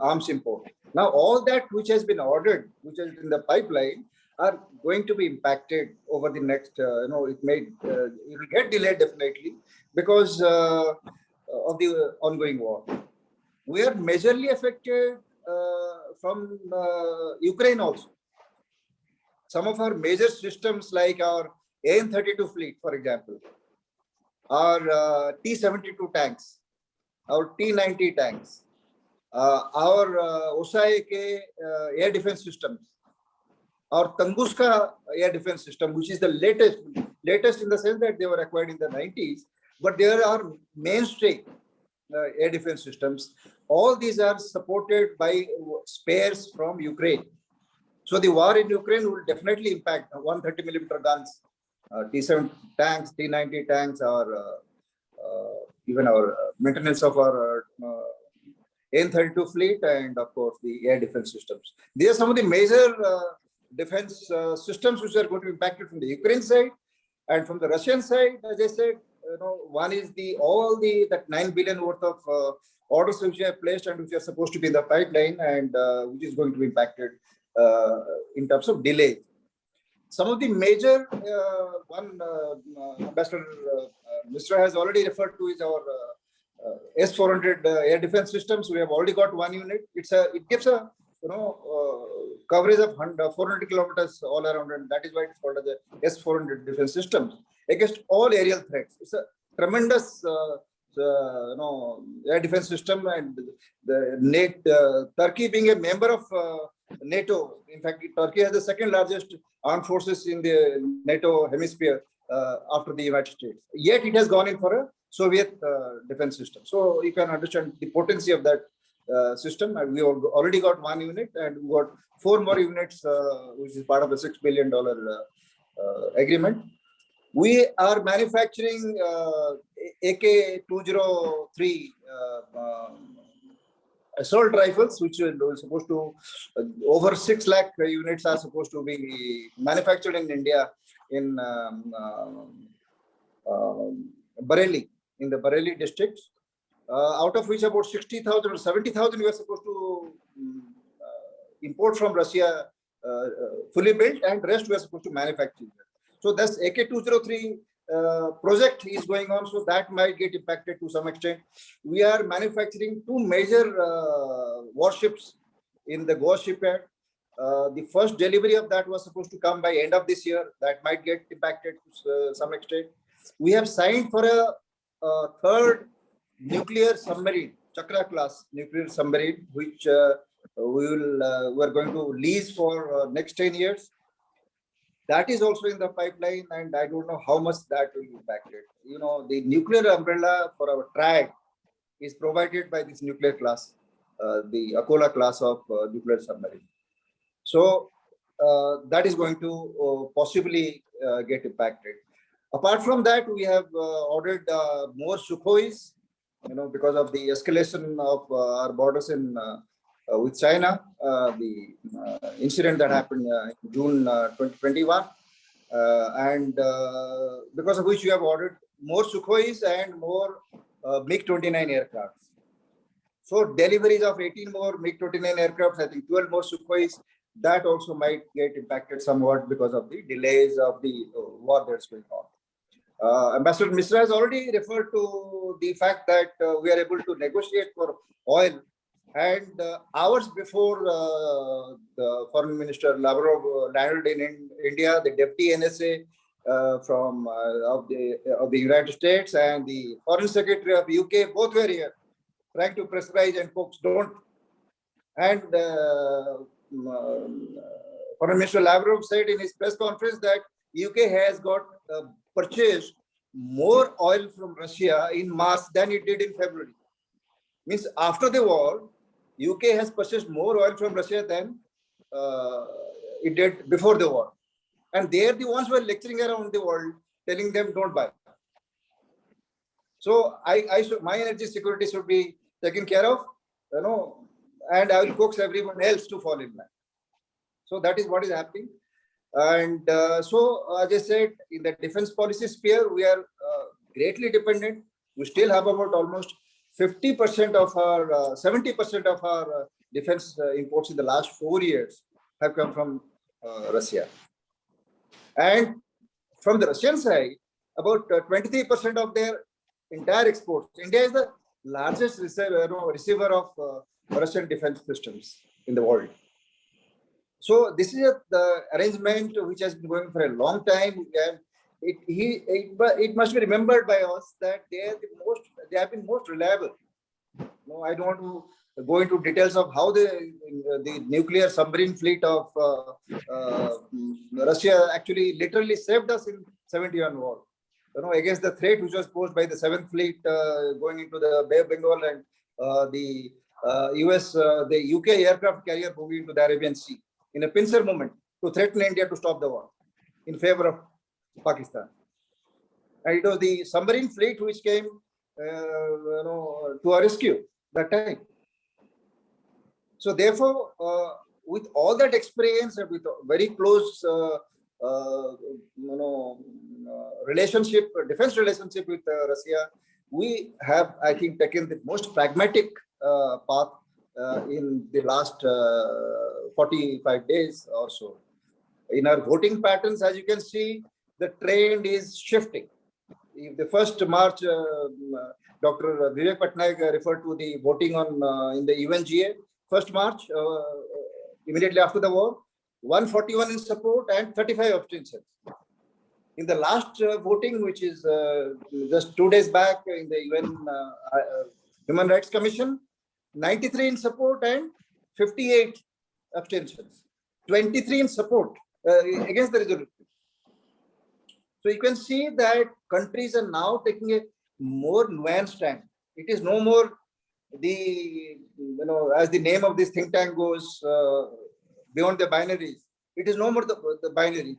arms import. Now, all that which has been ordered, which is in the pipeline, are going to be impacted over the next, it will get delayed definitely because of the ongoing war. We are majorly affected from Ukraine also. Some of our major systems like our AN-32 fleet, for example, our T-72 tanks, our T-90 tanks, our OSA-AK air defense systems, our Tunguska air defense system, which is the latest in the sense that they were acquired in the 90s, but there are mainstay air defense systems. All these are supported by spares from Ukraine. So the war in Ukraine will definitely impact 130mm guns, T-7 tanks, T-90 tanks, or even our maintenance of our AN-32 fleet, and of course the air defense systems. These are some of the major defense systems which are going to be impacted from the Ukraine side, and from the Russian side. As I said, one is that 9 billion worth of orders which are placed and which are supposed to be in the pipeline, and which is going to be impacted in terms of delay. Some of the major Ambassador Misra has already referred to is our S-400 air defense systems. We have already got one unit. It gives a coverage of 400 kilometers all around, and that is why it's called as the S-400 defense systems against all aerial threats. It's a tremendous air defense system, and Turkey being a member of NATO. In fact, Turkey has the second largest armed forces in the NATO hemisphere after the United States. Yet it has gone in for a Soviet defense system. So you can understand the potency of that system. And we have already got one unit, and we got 4 more units, which is part of the $6 billion agreement. We are manufacturing AK-203 assault rifles, which are supposed to, over 6 lakh units are supposed to be manufactured in India, in Bareilly, in the Bareilly district, out of which about 60,000 or 70,000 we are supposed to import from Russia, fully built, and rest we are supposed to manufacture. So this AK-203 project is going on, so that might get impacted to some extent. We are manufacturing 2 major warships in the Goa shipyard. The first delivery of that was supposed to come by end of this year. That might get impacted to some extent. We have signed for a 3rd nuclear submarine, Chakra class nuclear submarine, which we're going to lease for next 10 years. That is also in the pipeline, and I don't know how much that will be impacted. The nuclear umbrella for our triad is provided by this nuclear class, the Akola class of nuclear submarine. So that is going to possibly get impacted. Apart from that, we have ordered more Sukhois, because of the escalation of our borders with China, the incident that happened in June 2021, and because of which we have ordered more Sukhois and more MiG-29 aircrafts. So deliveries of 18 more MiG-29 aircrafts, I think 12 more Sukhois, that also might get impacted somewhat because of the delays of the war that's going on. Ambassador Misra has already referred to the fact that we are able to negotiate for oil, and hours before the Foreign Minister Lavrov landed in India, the Deputy NSA of the United States and the Foreign Secretary of UK both were here, trying to pressurize and folks don't. And Foreign Minister Lavrov said in his press conference that UK has got purchased more oil from Russia in March than it did in February. Means after the war, UK has purchased more oil from Russia than it did before the war. And they are the ones who are lecturing around the world, telling them don't buy. So my energy security should be taken care of, and I will coax everyone else to fall in line. So that is what is happening. And so, as I said, in the defense policy sphere, we are greatly dependent. We still have about almost 50% of our, 70% of our defense imports in the last 4 years have come from Russia. And from the Russian side, about 23% of their entire exports. India is the largest receiver of Russian defense systems in the world. So this is the arrangement which has been going for a long time. And it must be remembered by us that they have been most reliable. No, I don't want to go into details of how the nuclear submarine fleet of Russia actually literally saved us in 71 war. Against the threat which was posed by the 7th Fleet going into the Bay of Bengal and the UK aircraft carrier moving into the Arabian Sea in a pincer moment to threaten India to stop the war in favor of Pakistan. And it was the submarine fleet which came to our rescue that time. So therefore, with all that experience and with very close defense relationship with Russia, we have, I think, taken the most pragmatic path in the last 45 days or so. In our voting patterns, as you can see, the trend is shifting. If the first March, Dr. Vivek Pattanaik referred to the voting on in the UNGA, 1st March, immediately after the war, 141 in support and 35 abstentions. In the last voting, which is just 2 days back in the UN Human Rights Commission, 93 in support and 58 abstentions. 23 in support against the resolution. So you can see that countries are now taking a more nuanced stand. It is no more the, as the name of this think tank goes, beyond the binaries. It is no more the binary.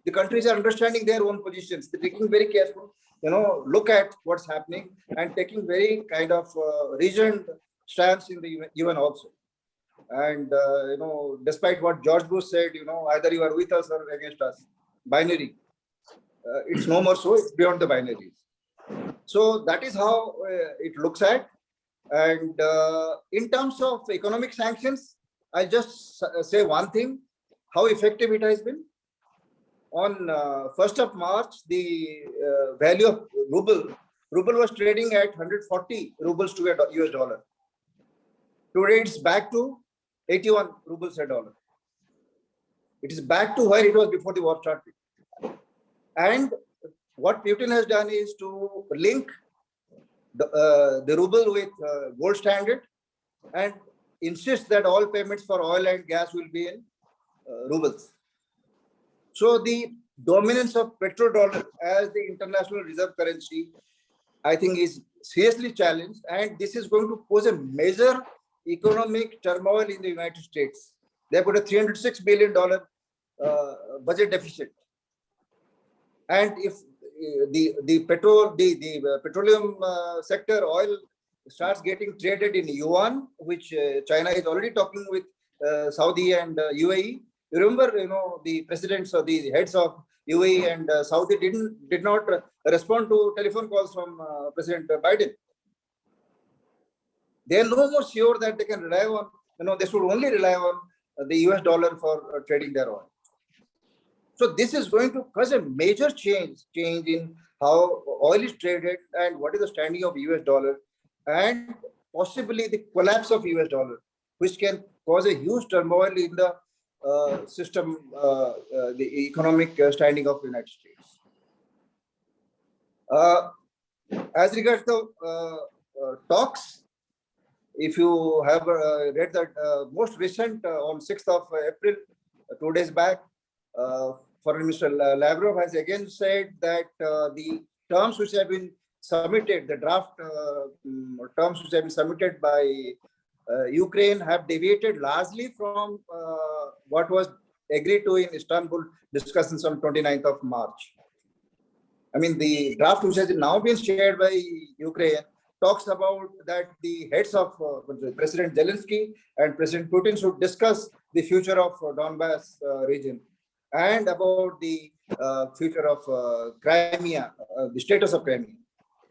The countries are understanding their own positions. They're taking very careful, look at what's happening and taking very kind of reasoned stance in the UN also. And, despite what George Bush said, either you are with us or against us, binary. It's no more so, it's beyond the binaries. So that is how it looks at. And in terms of economic sanctions, I'll just say one thing, how effective it has been. On 1st of March, the value of ruble was trading at 140 rubles to a US dollar. Today it's back to 81 rubles a dollar. It is back to where it was before the war started. And what Putin has done is to link the ruble with gold standard and insist that all payments for oil and gas will be in rubles. So the dominance of petrodollar as the international reserve currency, I think, is seriously challenged, and this is going to pose a major economic turmoil in the United States. They've got a $306 billion budget deficit. And if the petroleum sector, oil, starts getting traded in yuan, which China is already talking with Saudi and UAE. You remember, the presidents or the heads of UAE and Saudi did not respond to telephone calls from President Biden. They are no more sure that they can rely on, they should only rely on the US dollar for trading their oil. So this is going to cause a major change in how oil is traded and what is the standing of US dollar, and possibly the collapse of US dollar, which can cause a huge turmoil in the system, the economic standing of the United States. As regards to talks, if you have read that most recent on 6th of April, 2 days back, Foreign Minister Lavrov has again said that the terms which have been submitted, the draft terms which have been submitted by Ukraine have deviated largely from what was agreed to in Istanbul discussions on 29th of March. I mean, the draft which has now been shared by Ukraine talks about that the heads of President Zelensky and President Putin should discuss the future of Donbass region and about the future of Crimea, the status of Crimea.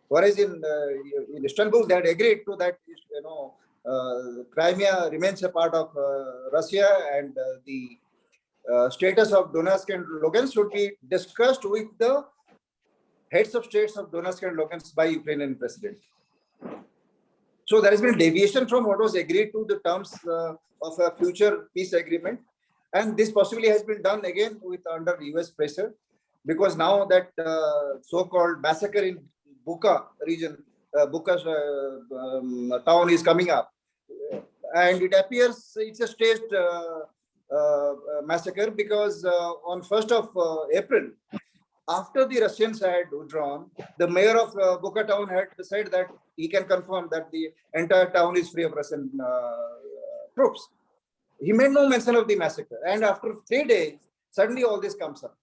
Whereas in Istanbul, they had agreed to that, Crimea remains a part of Russia, and the status of Donetsk and Lugansk should be discussed with the heads of states of Donetsk and Lugansk by Ukrainian president. So there has been a deviation from what was agreed to the terms of a future peace agreement. And this possibly has been done again with under US pressure, because now that so-called massacre in Bucha region, Bucha town is coming up. And it appears it's a staged massacre, because on 1st of April, after the Russians had withdrawn, the mayor of Bucha town had said that he can confirm that the entire town is free of Russian troops. He made no mention of the massacre. And after 3 days, suddenly all this comes up.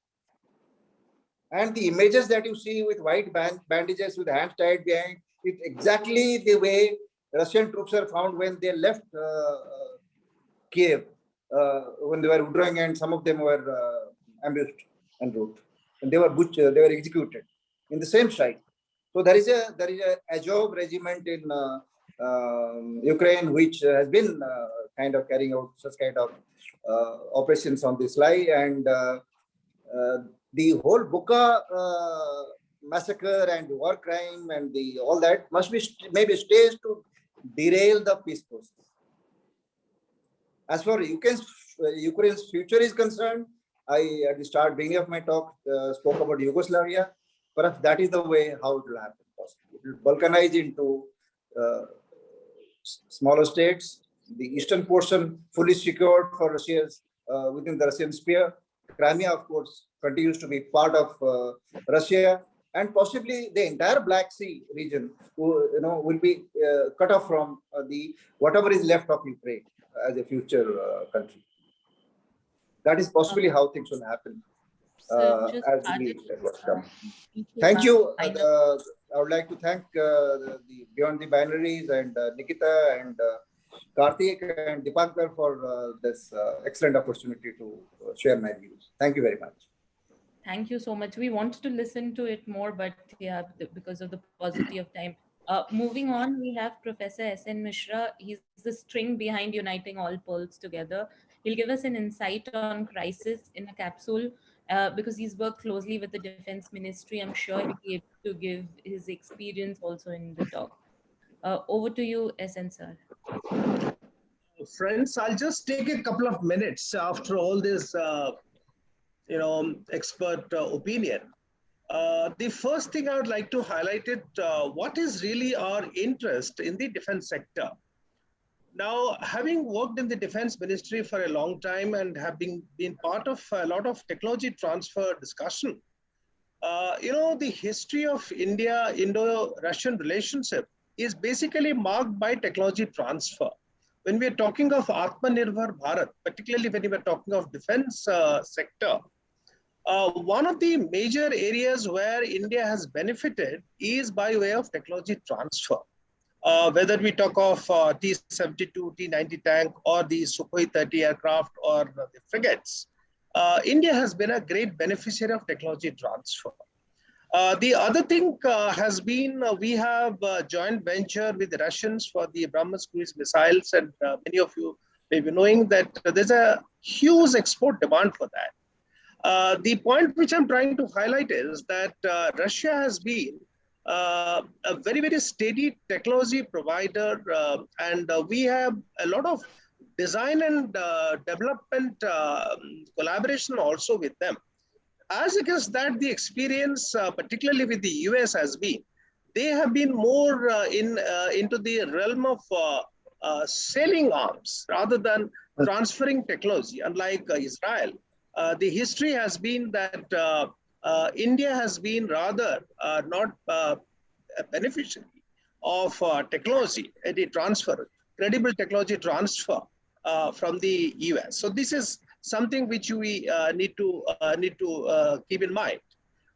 And the images that you see with white bandages with hands tied behind, it's exactly the way Russian troops are found when they left Kiev, when they were withdrawing, and some of them were ambushed en route. And they were butchered, they were executed in the same site. So there is a Azov regiment in Ukraine, which has been kind of carrying out such kind of operations on this lie, and the whole Bucha massacre and war crime and all that must be maybe staged to derail the peace process. As far as Ukraine's future is concerned, I, at the start, beginning of my talk, spoke about Yugoslavia. Perhaps that is the way how it will happen. It will balkanize into smaller states. The eastern portion fully secured for Russia's within the Russian sphere. Crimea, of course, continues to be part of Russia, and possibly the entire Black Sea region, will be cut off from the whatever is left of Ukraine as a future country. That is possibly how things will happen. As we come. Thank you. I would like to thank the Beyond the Binaries and Nikita and Karthik and Dipankar for this excellent opportunity to share my views. Thank you very much. Thank you so much. We wanted to listen to it more, but yeah, because of the paucity of time. Moving on, we have Professor S.N. Mishra. He's the string behind uniting all pearls together. He'll give us an insight on crisis in a capsule, because he's worked closely with the Defense Ministry. I'm sure he'll be able to give his experience also in the talk. Over to you, S.N. sir. Friends, I'll just take a couple of minutes after all this, expert opinion. The first thing I would like to highlight it, what is really our interest in the defense sector. Now, having worked in the Defense Ministry for a long time and have been part of a lot of technology transfer discussion, the history of Indo-Russian relationship is basically marked by technology transfer. When we are talking of Atmanirbhar Bharat, particularly when we are talking of defense sector, one of the major areas where India has benefited is by way of technology transfer. Whether we talk of T-72, T-90 tank, or the Sukhoi 30 aircraft, or the frigates, India has been a great beneficiary of technology transfer. The other thing has been we have a joint venture with the Russians for the Brahmos cruise missiles, and many of you may be knowing that there's a huge export demand for that. The point which I'm trying to highlight is that Russia has been a very, very steady technology provider, and we have a lot of design and development collaboration also with them. As against that, the experience, particularly with the US, has been they have been more into the realm of selling arms rather than transferring technology. Unlike Israel, the history has been that India has been rather not a beneficiary of technology, the transfer, credible technology transfer from the US. So this is something which we need to keep in mind.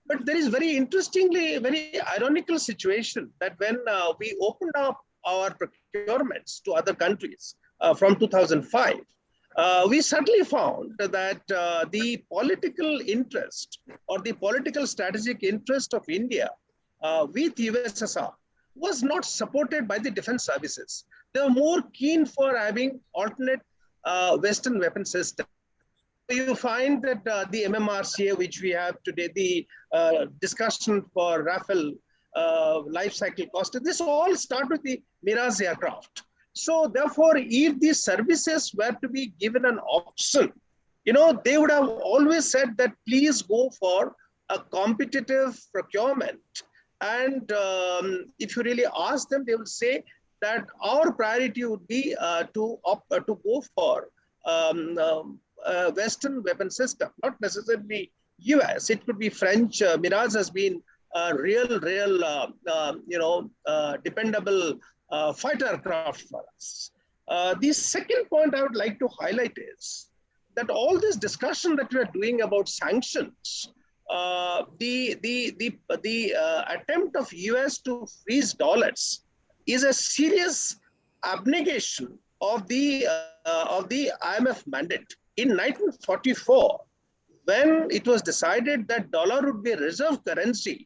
But there is very interestingly, very ironical situation that when we opened up our procurements to other countries from 2005, we suddenly found that the political interest or the political strategic interest of India with USSR was not supported by the defense services. They were more keen for having alternate Western weapon systems. You find that the MMRCA, which we have today, the discussion for Rafale life cycle cost, this all start with the Mirage aircraft. So therefore, if these services were to be given an option, they would have always said that please go for a competitive procurement. And if you really ask them, they will say that our priority would be to go for Western weapon system, not necessarily US. It could be French. Mirage has been a real, dependable fighter aircraft for us. The second point I would like to highlight is that all this discussion that we are doing about sanctions, the attempt of US to freeze dollars is a serious abnegation of the IMF mandate. In 1944, when it was decided that dollar would be a reserve currency,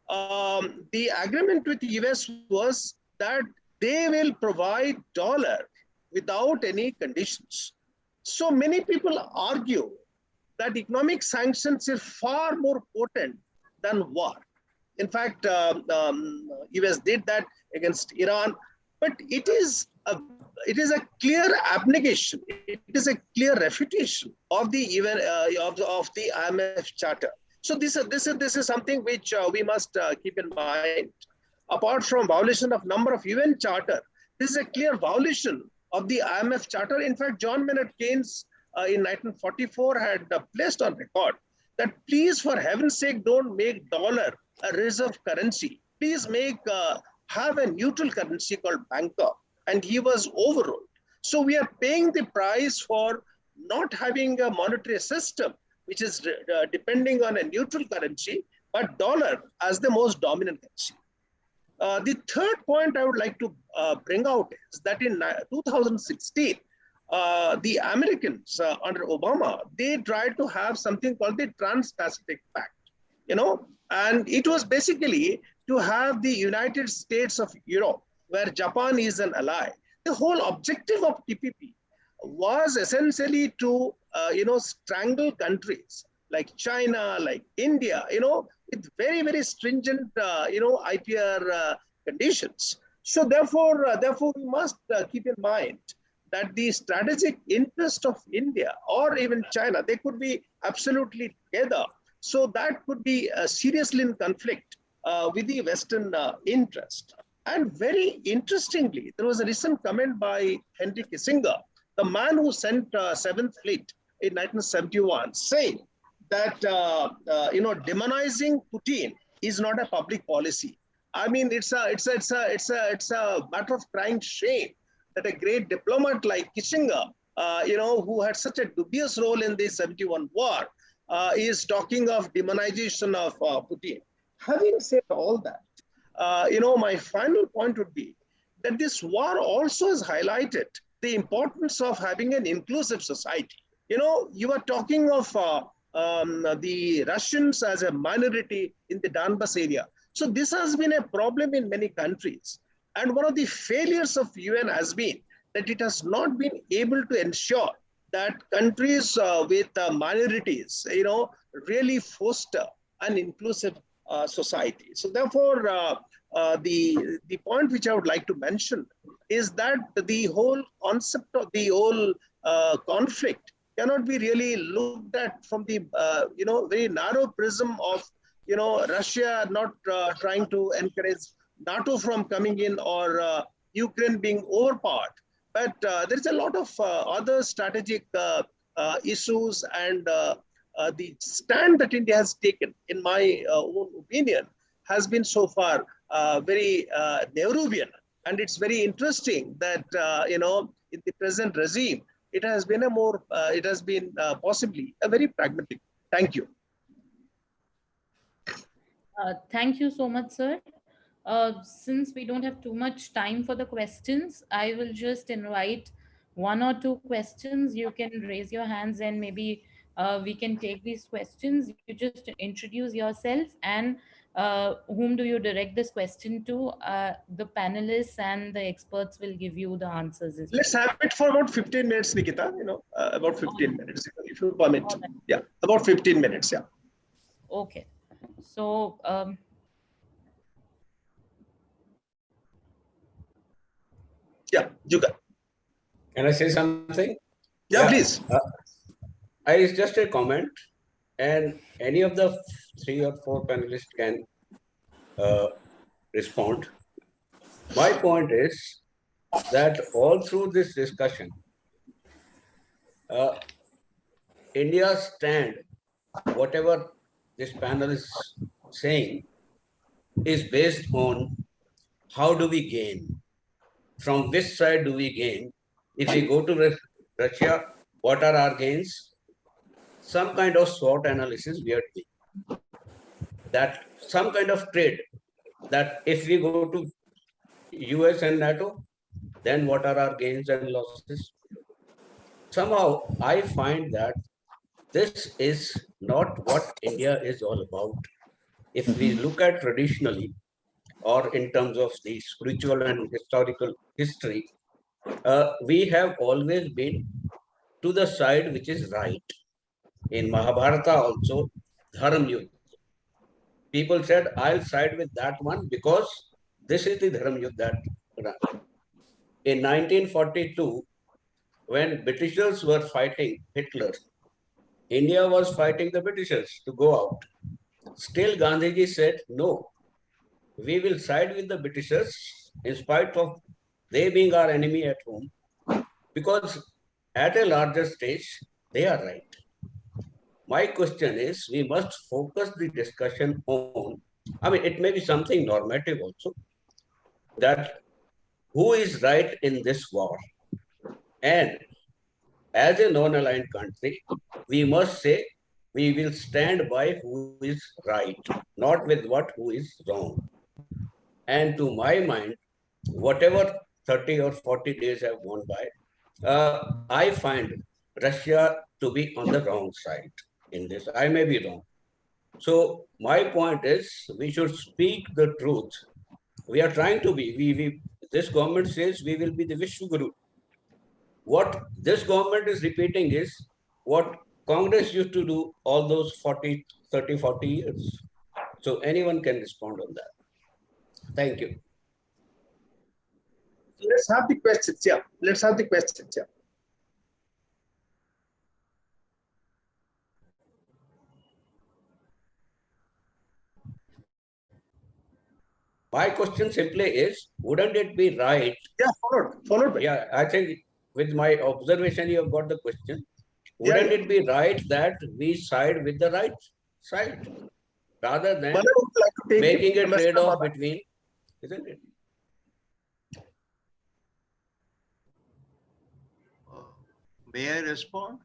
the agreement with the US was that they will provide dollar without any conditions. So many people argue that economic sanctions are far more potent than war. In fact, US did that against Iran, but it is a clear abnegation. It is a clear refutation of the IMF Charter. So this is something which we must keep in mind. Apart from violation of number of UN Charter, this is a clear violation of the IMF Charter. In fact, John Maynard Keynes in 1944 had placed on record that please, for heaven's sake, don't make dollar a reserve currency. Please have a neutral currency called banker. And he was overruled. So we are paying the price for not having a monetary system, which is depending on a neutral currency, but dollar as the most dominant currency. The third point I would like to bring out is that in 2016, the Americans under Obama, they tried to have something called the Trans-Pacific Pact, and it was basically to have the United States of Europe, where Japan is an ally. The whole objective of TPP was essentially to, strangle countries like China, like India, with very, very stringent, IPR conditions. So therefore, we must keep in mind that the strategic interest of India or even China, they could be absolutely together. So that could be seriously in conflict with the Western interest. And very interestingly, there was a recent comment by Henry Kissinger, the man who sent 7th Fleet in 1971, saying that demonizing Putin is not a public policy. I mean, it's a matter of crying shame that a great diplomat like Kissinger, who had such a dubious role in the 71 war, is talking of demonization of Putin. Having said all that, my final point would be that this war also has highlighted the importance of having an inclusive society. You are talking of the Russians as a minority in the Donbas area. So this has been a problem in many countries. And one of the failures of UN has been that it has not been able to ensure that countries with minorities, really foster an inclusive society. So therefore, the point which I would like to mention is that the whole concept of the whole conflict cannot be really looked at from the very narrow prism of Russia not trying to encourage NATO from coming in or Ukraine being overpowered. But there is a lot of other strategic issues, and the stand that India has taken, in my own opinion, has been so far very Nehruvian. And it's very interesting that, in the present regime, it has been possibly a very pragmatic. Thank you. Thank you so much, sir. Since we don't have too much time for the questions, I will just invite one or two questions. You can raise your hands and maybe we can take these questions. You just introduce yourself and whom do you direct this question to? The panelists and the experts will give you the answers as Let's well. have it for about 15 minutes, Nikita, about 15 minutes, if you permit. All right. Yeah, about 15 minutes, yeah. Okay. So, Yeah, you can. Can I say something? Yeah, please. It's just a comment, and any of the 3 or 4 panelists can respond. My point is that all through this discussion, India's stand, whatever this panel is saying, is based on how do we gain? From which side do we gain? If we go to Russia, what are our gains? Some kind of SWOT analysis we are doing. That some kind of trade, that if we go to US and NATO, then what are our gains and losses? Somehow I find that this is not what India is all about. If we look at traditionally, or in terms of the spiritual and historical history, we have always been to the side which is right. In Mahabharata also, Dharma Yuddha. People said, I'll side with that one because this is the Dharma Yuddha. In 1942, when Britishers were fighting Hitler, India was fighting the Britishers to go out. Still, Gandhiji said, no, we will side with the Britishers in spite of they being our enemy at home, because at a larger stage, they are right. My question is, we must focus the discussion on, it may be something normative also, that who is right in this war? And as a non-aligned country, we must say we will stand by who is right, not with who is wrong. And to my mind, whatever 30 or 40 days have gone by, I find Russia to be on the wrong side in this. I may be wrong. So my point is, we should speak the truth. We are trying to be. This government says we will be the Vishwa Guru. What this government is repeating is what Congress used to do all those 30, 40 years. So anyone can respond on that. Thank you. Let's have the questions. Yeah, let's have the questions. Yeah. My question simply is, wouldn't it be right? Yeah, followed by. Yeah, I think with my observation, you have got the question. Wouldn't it be right that we side with the right side rather than making a trade-off between, isn't it? May I respond?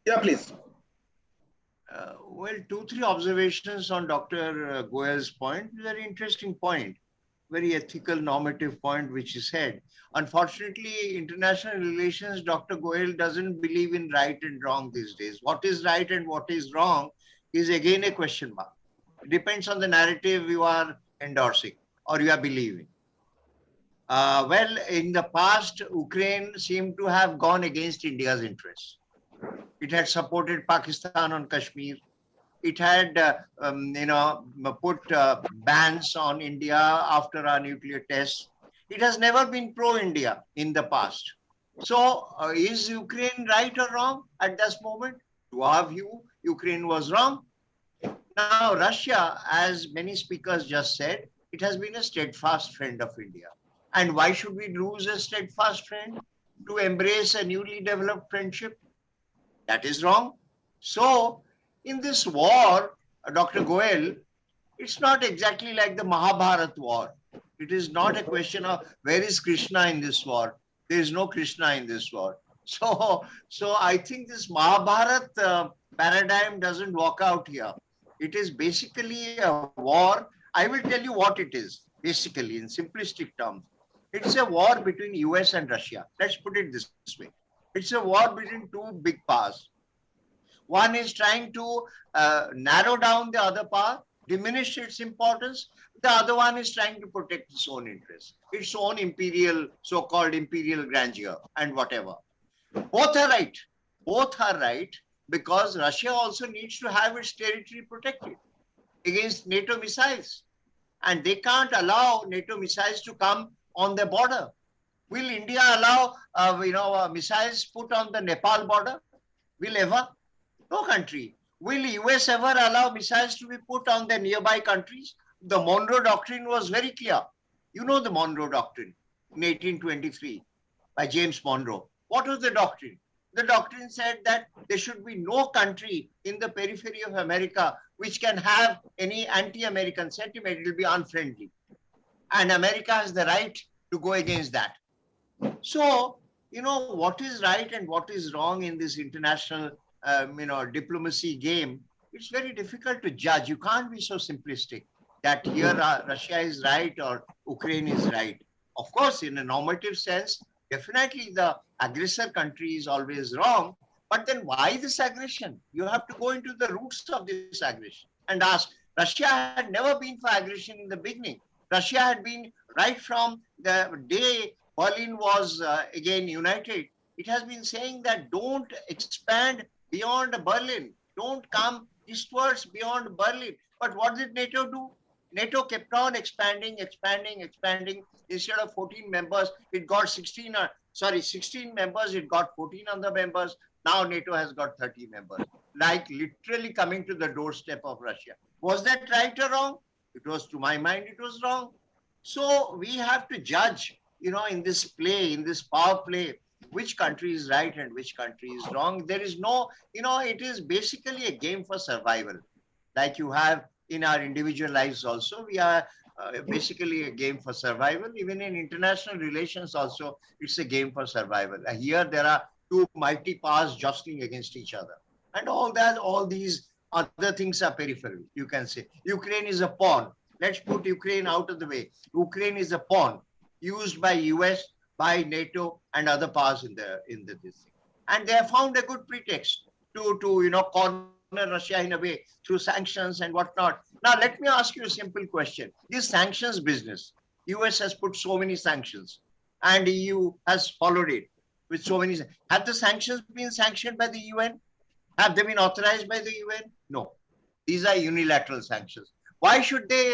Yeah, please. Well, 2-3 observations on Dr. Goel's point. Very interesting point, very ethical, normative point, which he said. Unfortunately, international relations, Dr. Goel doesn't believe in right and wrong these days. What is right and what is wrong is again a question mark. It depends on the narrative you are endorsing or you are believing. Well, in the past, Ukraine seemed to have gone against India's interests. It had supported Pakistan on Kashmir. It had, put bans on India after our nuclear tests. It has never been pro-India in the past. So is Ukraine right or wrong at this moment? To our view, Ukraine was wrong. Now, Russia, as many speakers just said, it has been a steadfast friend of India. And why should we lose a steadfast friend to embrace a newly developed friendship? That is wrong. So, in this war, Dr. Goel, It's not exactly like the Mahabharat war. It is not a question of where is Krishna in this war. There is no Krishna in this war. So I think this Mahabharat paradigm doesn't work out here. It is basically a war. I will tell you what it is, basically, in simplistic terms. It's a war between US and Russia. Let's put it this way. It's a war between two big powers. One is trying to narrow down the other power, diminish its importance. The other one is trying to protect its own interests, its own imperial, so-called imperial grandeur and whatever. Both are right. Both are right because Russia also needs to have its territory protected against NATO missiles. And they can't allow NATO missiles to come on their border. Will India allow, missiles put on the Nepal border? Will ever? No country. Will US ever allow missiles to be put on the nearby countries? The Monroe Doctrine was very clear. You know the Monroe Doctrine in 1823 by James Monroe. What was the doctrine? The doctrine said that there should be no country in the periphery of America which can have any anti-American sentiment. It will be unfriendly. And America has the right to go against that. So, what is right and what is wrong in this international diplomacy game, it's very difficult to judge. You can't be so simplistic that here Russia is right or Ukraine is right. Of course, in a normative sense, definitely the aggressor country is always wrong. But then why this aggression? You have to go into the roots of this aggression and ask. Russia had never been for aggression in the beginning. Russia had been right from the day Berlin was again united. It has been saying that don't expand beyond Berlin. Don't come eastwards beyond Berlin. But what did NATO do? NATO kept on expanding. Instead of 14 members, it got 16 members, it got 14 other members. Now NATO has got 30 members, like literally coming to the doorstep of Russia. Was that right or wrong? It was, to my mind, it was wrong. So we have to judge, in this play, in this power play, which country is right and which country is wrong. There is no, it is basically a game for survival. Like you have in our individual lives also, we are basically a game for survival. Even in international relations also, it's a game for survival. Here there are two mighty powers jostling against each other. And all these other things are peripheral, you can say. Ukraine is a pawn. Let's put Ukraine out of the way. Ukraine is a pawn used by US, by NATO and other powers in this thing. And they have found a good pretext to corner Russia in a way through sanctions and whatnot. Now, let me ask you a simple question. This sanctions business, US has put so many sanctions and EU has followed it with so many. Have the sanctions been sanctioned by the UN? Have they been authorized by the UN? No. These are unilateral sanctions. Why should they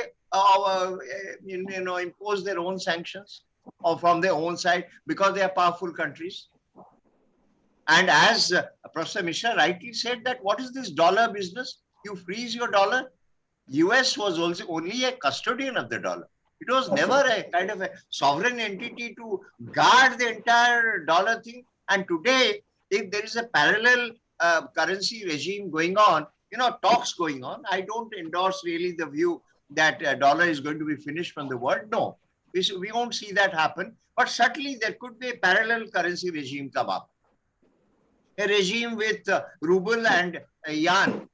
impose their own sanctions or from their own side? Because they are powerful countries. And as Professor Misra rightly said, that what is this dollar business? You freeze your dollar. US was also only a custodian of the dollar. It was never a kind of a sovereign entity to guard the entire dollar thing. And today, if there is a parallel currency regime going on, talks going on, I don't endorse really the view that dollar is going to be finished from the world. No, we won't see that happen. But certainly there could be a parallel currency regime come up. A regime with ruble and yuan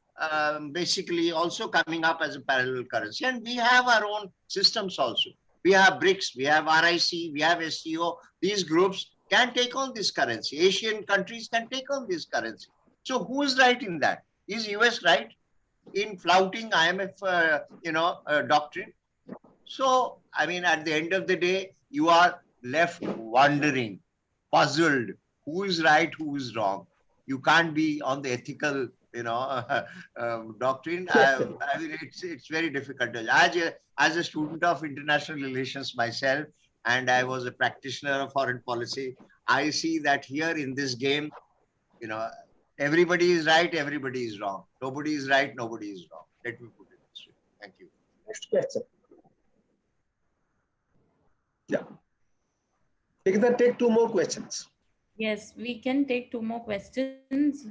basically also coming up as a parallel currency. And we have our own systems also. We have BRICS, we have RIC, we have SCO. These groups can take on this currency. Asian countries can take on this currency. So who is right in that? Is US right in flouting IMF, doctrine? So, I mean, at the end of the day, you are left wondering, puzzled, who is right, who is wrong. You can't be on the ethical, doctrine. I mean, it's very difficult. As a student of international relations myself, and I was a practitioner of foreign policy, I see that here in this game, everybody is right, everybody is wrong. Nobody is right, nobody is wrong. Let me put it this way. Thank you. Next question. Yeah. We can take two more questions. Yes, we can take two more questions.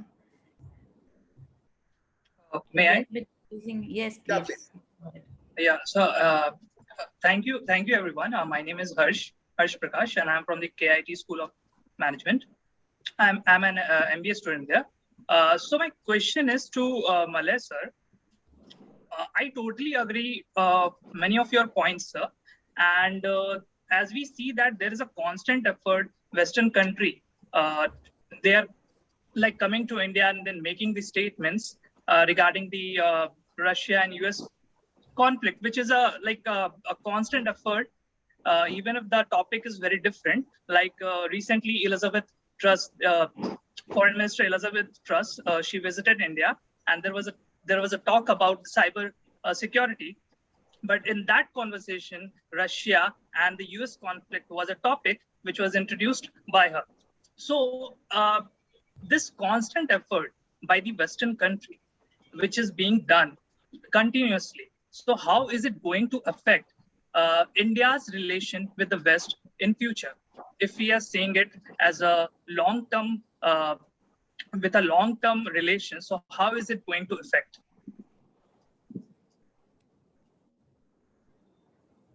May I? Yes, Yeah, please. please. Yeah, so thank you everyone. My name is Harsh Prakash, and I'm from the KIT School of Management. I'm an MBA student there. So my question is to Malay sir. I totally agree many of your points, sir. And as we see that there is a constant effort, Western country, they are like coming to India and then making the statements regarding the Russia and US conflict, which is a constant effort, even if the topic is very different. Like recently, Foreign Minister Elizabeth Truss, she visited India, and there was a talk about cyber security. But in that conversation, Russia and the US conflict was a topic which was introduced by her. So this constant effort by the Western country, which is being done continuously. So how is it going to affect India's relation with the West in future? If we are seeing it as a long-term, with a long-term relation, so how is it going to affect?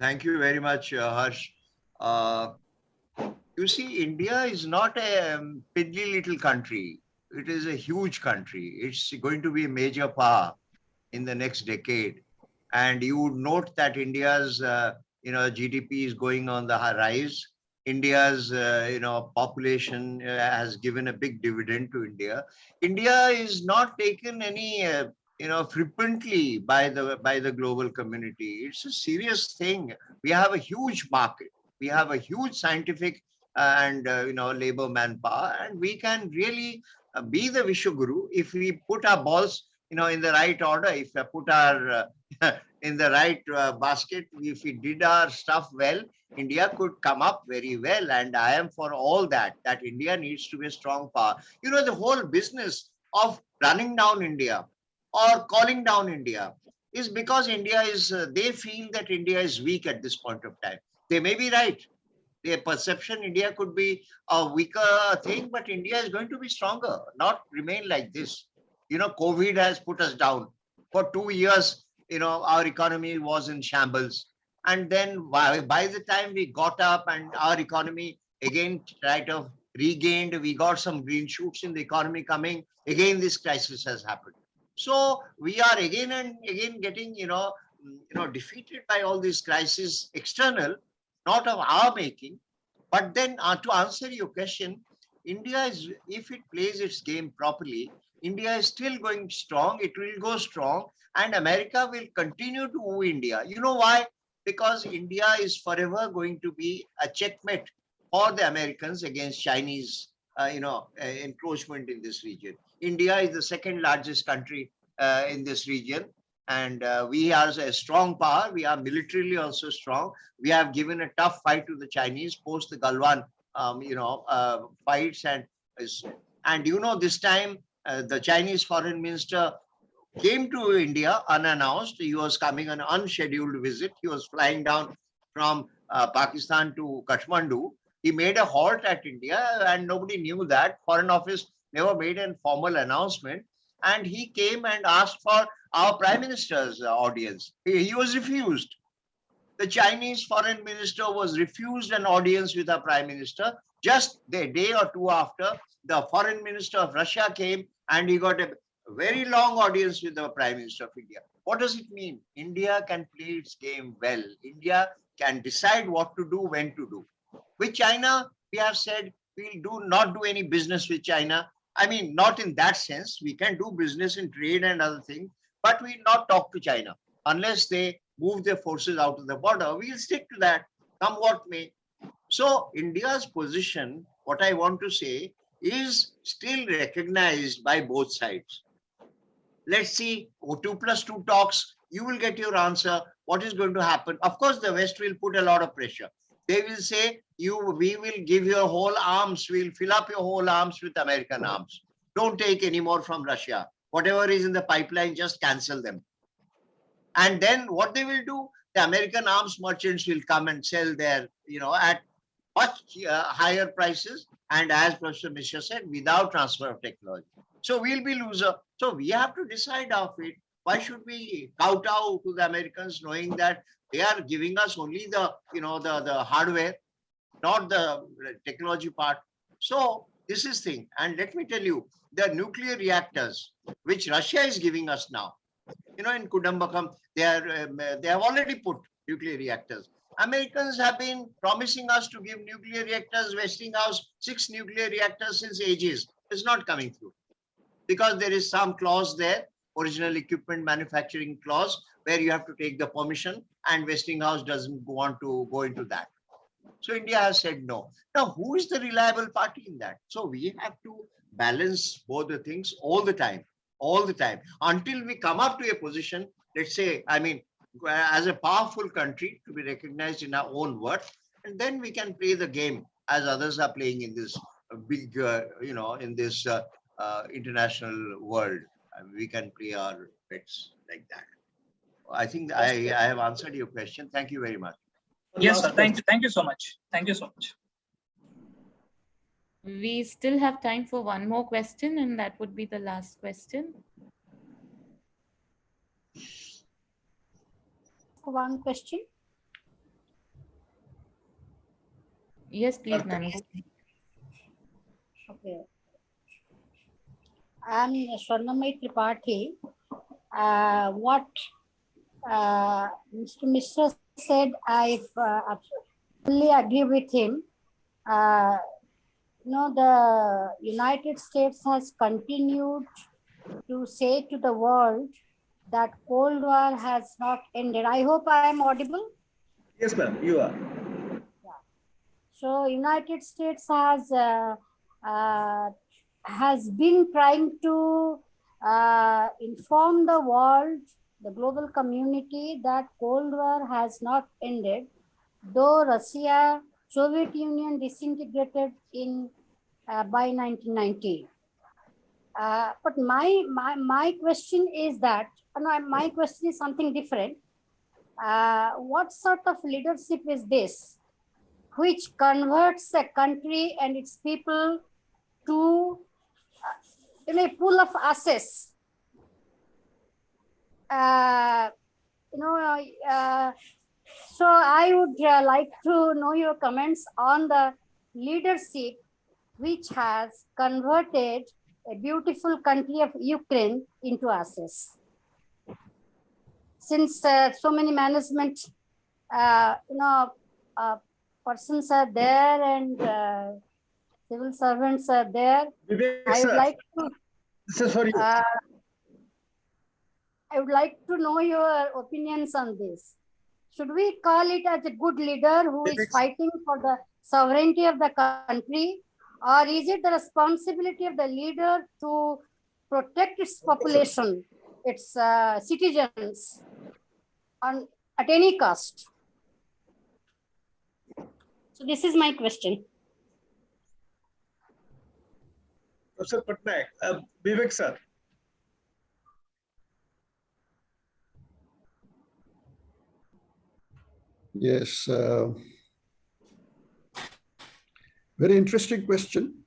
Thank you very much, Harsh. Uh, you see, India is not a piddly little country. It is a huge country. It's going to be a major power in the next decade. And you would note that India's GDP is going on the rise. India's population has given a big dividend to India. India is not taken any frequently by the global community. It's a serious thing. We have a huge market. We have a huge scientific and labor manpower, and we can really be the Vishwaguru if we put our balls in the right order. If we put our in the right basket, if we did our stuff well, India could come up very well. And I am for all that India needs to be a strong power. The whole business of running down India or calling down India is because India is, they feel that India is weak at this point of time. They may be right. Their perception, India could be a weaker thing, but India is going to be stronger, not remain like this. COVID has put us down. For 2 years, our economy was in shambles. And then by the time we got up and our economy again regained, we got some green shoots in the economy coming, again this crisis has happened. So we are again and again getting, defeated by all these crises external, not of our making. But then to answer your question, India is, if it plays its game properly, India is still going strong. It will go strong, and America will continue to woo India. You know why? Because India is forever going to be a checkmate for the Americans against Chinese, encroachment in this region. India is the second largest country in this region, and we are a strong power. We are militarily also strong. We have given a tough fight to the Chinese post the Galwan, fights, and this time the Chinese foreign minister came to India unannounced. He was coming on an unscheduled visit. He was flying down from Pakistan to Kathmandu. He made a halt at India, and nobody knew that. Foreign Office never made a formal announcement. And he came and asked for our Prime Minister's audience. He was refused. The Chinese foreign minister was refused an audience with our Prime Minister. Just the day or two after, the foreign minister of Russia came and he got a very long audience with the Prime Minister of India. What does it mean? India can play its game well. India can decide what to do, when to do. With China, we have said we'll not do any business with China. I mean, not in that sense. We can do business in trade and other things, but we'll not talk to China unless they move their forces out of the border. We'll stick to that, come what may. So India's position, what I want to say, is still recognized by both sides. Let's see, 2+2 talks, you will get your answer. What is going to happen? Of course, the West will put a lot of pressure. They will say, we will give your whole arms, we'll fill up your whole arms with American arms. Don't take any more from Russia. Whatever is in the pipeline, just cancel them. And then what they will do, the American arms merchants will come and sell their, at much higher prices. And as Professor Misra said, without transfer of technology. So we'll be loser. So we have to decide our fate. Why should we kowtow to the Americans, knowing that they are giving us only the, the hardware, not the technology part? So this is thing. And let me tell you, the nuclear reactors, which Russia is giving us now, in Kudambakam, they have already put nuclear reactors. Americans have been promising us to give nuclear reactors, Westinghouse, 6 nuclear reactors since ages. It's not coming through because there is some clause there, original equipment manufacturing clause, where you have to take the permission, and Westinghouse doesn't want to go into that. So India has said no. Now, who is the reliable party in that? So we have to balance both the things all the time, until we come up to a position, let's say, as a powerful country to be recognized in our own worth, and then we can play the game as others are playing in this big, in this international world. We can play our bets like that. I think I have answered your question. Thank you very much. Yes, sir. Thank you. Thank you so much. Thank you so much. We still have time for one more question, and that would be the last question. One question. Yes, please, ma'am. Okay. I'm Swarnamay Tripathi. What Mr. Misra said, I fully agree with him. The United States has continued to say to the world that Cold War has not ended. I hope I am audible. Yes, ma'am, you are. Yeah. So United States has been trying to inform the world, the global community, that Cold War has not ended, though Russia, Soviet Union disintegrated in by 1990. But my question is that, my question is something different. What sort of leadership is this, which converts a country and its people to a pool of assets? So I would like to know your comments on the leadership which has converted a beautiful country of Ukraine into assets. Since so many management, persons are there and civil servants are there, Vivek, I would sir, like to. this is for you. I would like to know your opinions on this. Should we call it as a good leader who is fighting for the sovereignty of the country, or is it the responsibility of the leader to protect its population, its citizens, at any cost? So this is my question. Professor Patnaik, Vivek, sir. Yes, very interesting question.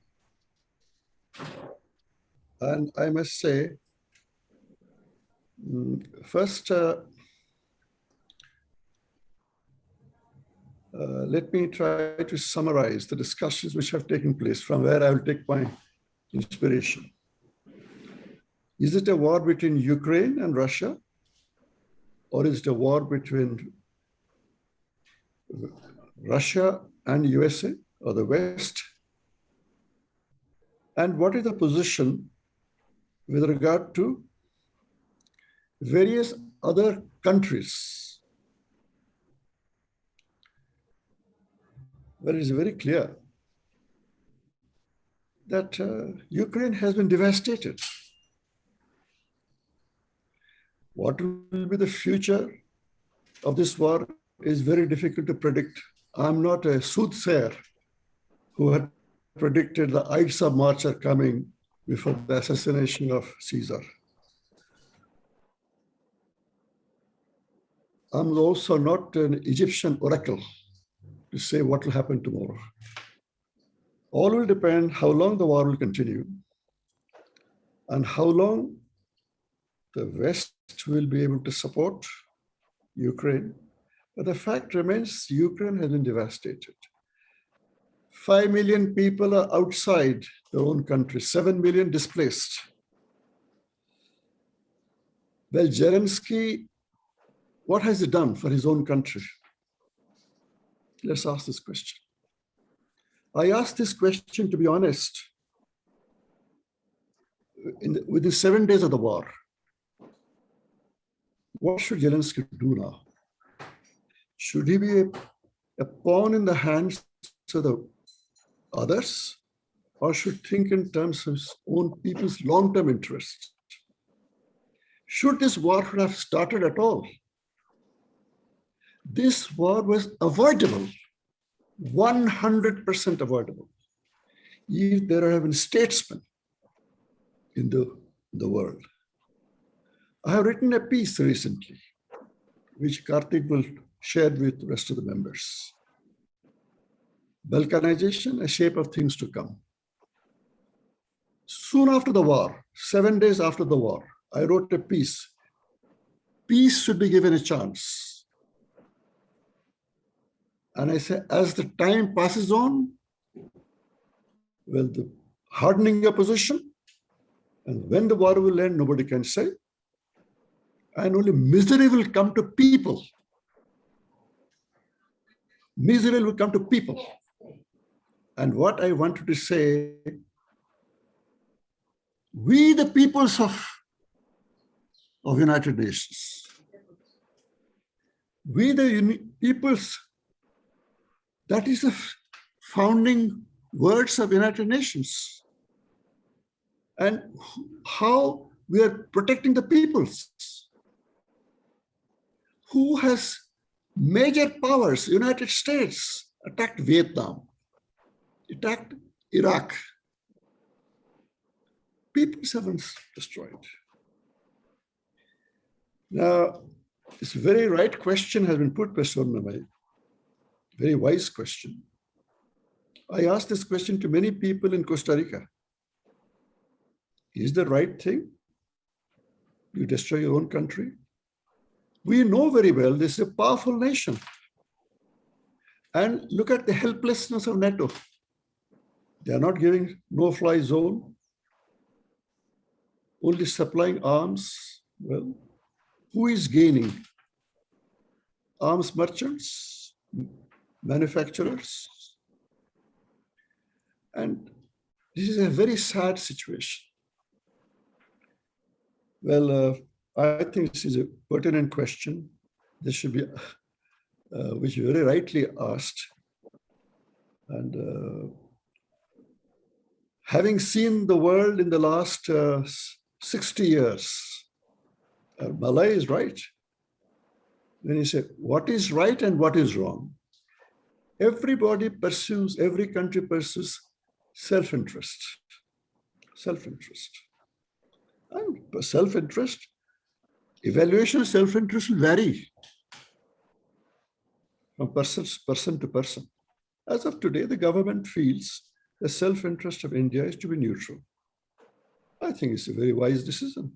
And I must say, first, let me try to summarize the discussions which have taken place, from where I will take my inspiration. Is it a war between Ukraine and Russia, or is it a war between Russia and USA or the West? And what is the position with regard to various other countries? Well, it is very clear that Ukraine has been devastated. What will be the future of this war is very difficult to predict. I'm not a soothsayer who had predicted the Ides of March are coming before the assassination of Caesar. I'm also not an Egyptian oracle to say what will happen tomorrow. All will depend how long the war will continue and how long the West will be able to support Ukraine. But the fact remains, Ukraine has been devastated. 5 million people are outside their own country, 7 million displaced. Well, Zelensky, what has he done for his own country? Let's ask this question. I asked this question, to be honest, within 7 days of the war. What should Zelensky do now? Should he be a pawn in the hands of the others, or should think in terms of his own people's long-term interests? Should this war have started at all? This war was avoidable, 100% avoidable, if there have been statesmen in the world. I have written a piece recently, which Karthik will share with the rest of the members. Balkanization, a shape of things to come. Soon after the war, 7 days after the war, I wrote a piece. Peace should be given a chance. And I say, as the time passes on, well, the hardening opposition, and when the war will end, nobody can say. And only misery will come to people. Misery will come to people. And what I wanted to say, we the peoples of United Nations, we the peoples, that is the founding words of United Nations. And how we are protecting the peoples. Who has major powers? United States attacked Vietnam, attacked Iraq. Peoples have been destroyed. Now, this very right question has been put by Swarnamai, very wise question. I asked this question to many people in Costa Rica. Is the right thing? You destroy your own country? We know very well this is a powerful nation. And look at the helplessness of NATO. They are not giving no-fly zone, only supplying arms. Well, who is gaining? Arms merchants, manufacturers. And this is a very sad situation. Well, I think this is a pertinent question. This should be, which you very rightly asked. And having seen the world in the last 60 years, Malay is right. When he said, what is right and what is wrong? Everybody pursues, every country pursues self-interest. Self-interest. And self-interest, evaluation of self-interest will vary from person to person. As of today, the government feels the self-interest of India is to be neutral. I think it's a very wise decision.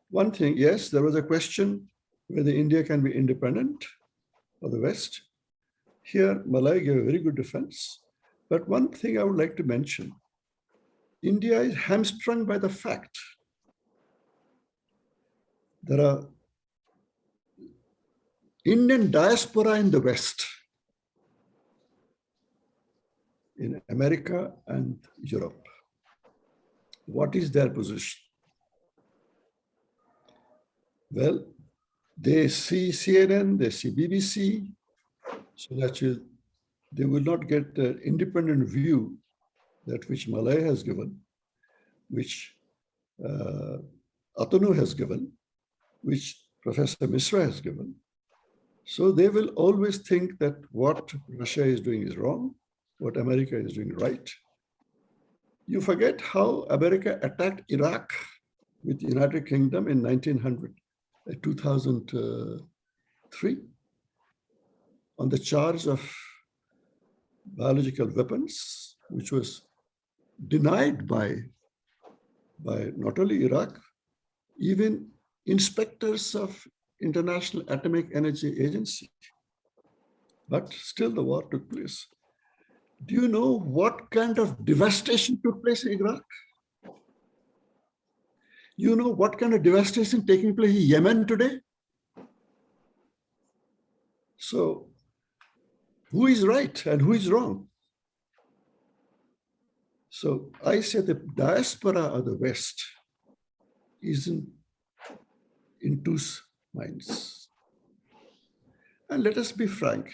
One thing, yes, there was a question whether India can be independent of the West. Here, Malay gave a very good defense. But one thing I would like to mention, India is hamstrung by the fact there are Indian diaspora in the West, in America and Europe. What is their position? Well, they see CNN, they see BBC, so that they will not get an independent view that which Malay has given, which Atanu has given, which Professor Misra has given. So they will always think that what Russia is doing is wrong, what America is doing right. You forget how America attacked Iraq with the United Kingdom in 2003 on the charge of biological weapons, which was denied by not only Iraq, even inspectors of International Atomic Energy Agency. But still the war took place. Do you know what kind of devastation took place in Iraq? You know what kind of devastation taking place in Yemen today? So who is right and who is wrong? So I say the diaspora of the West is in two minds. And let us be frank,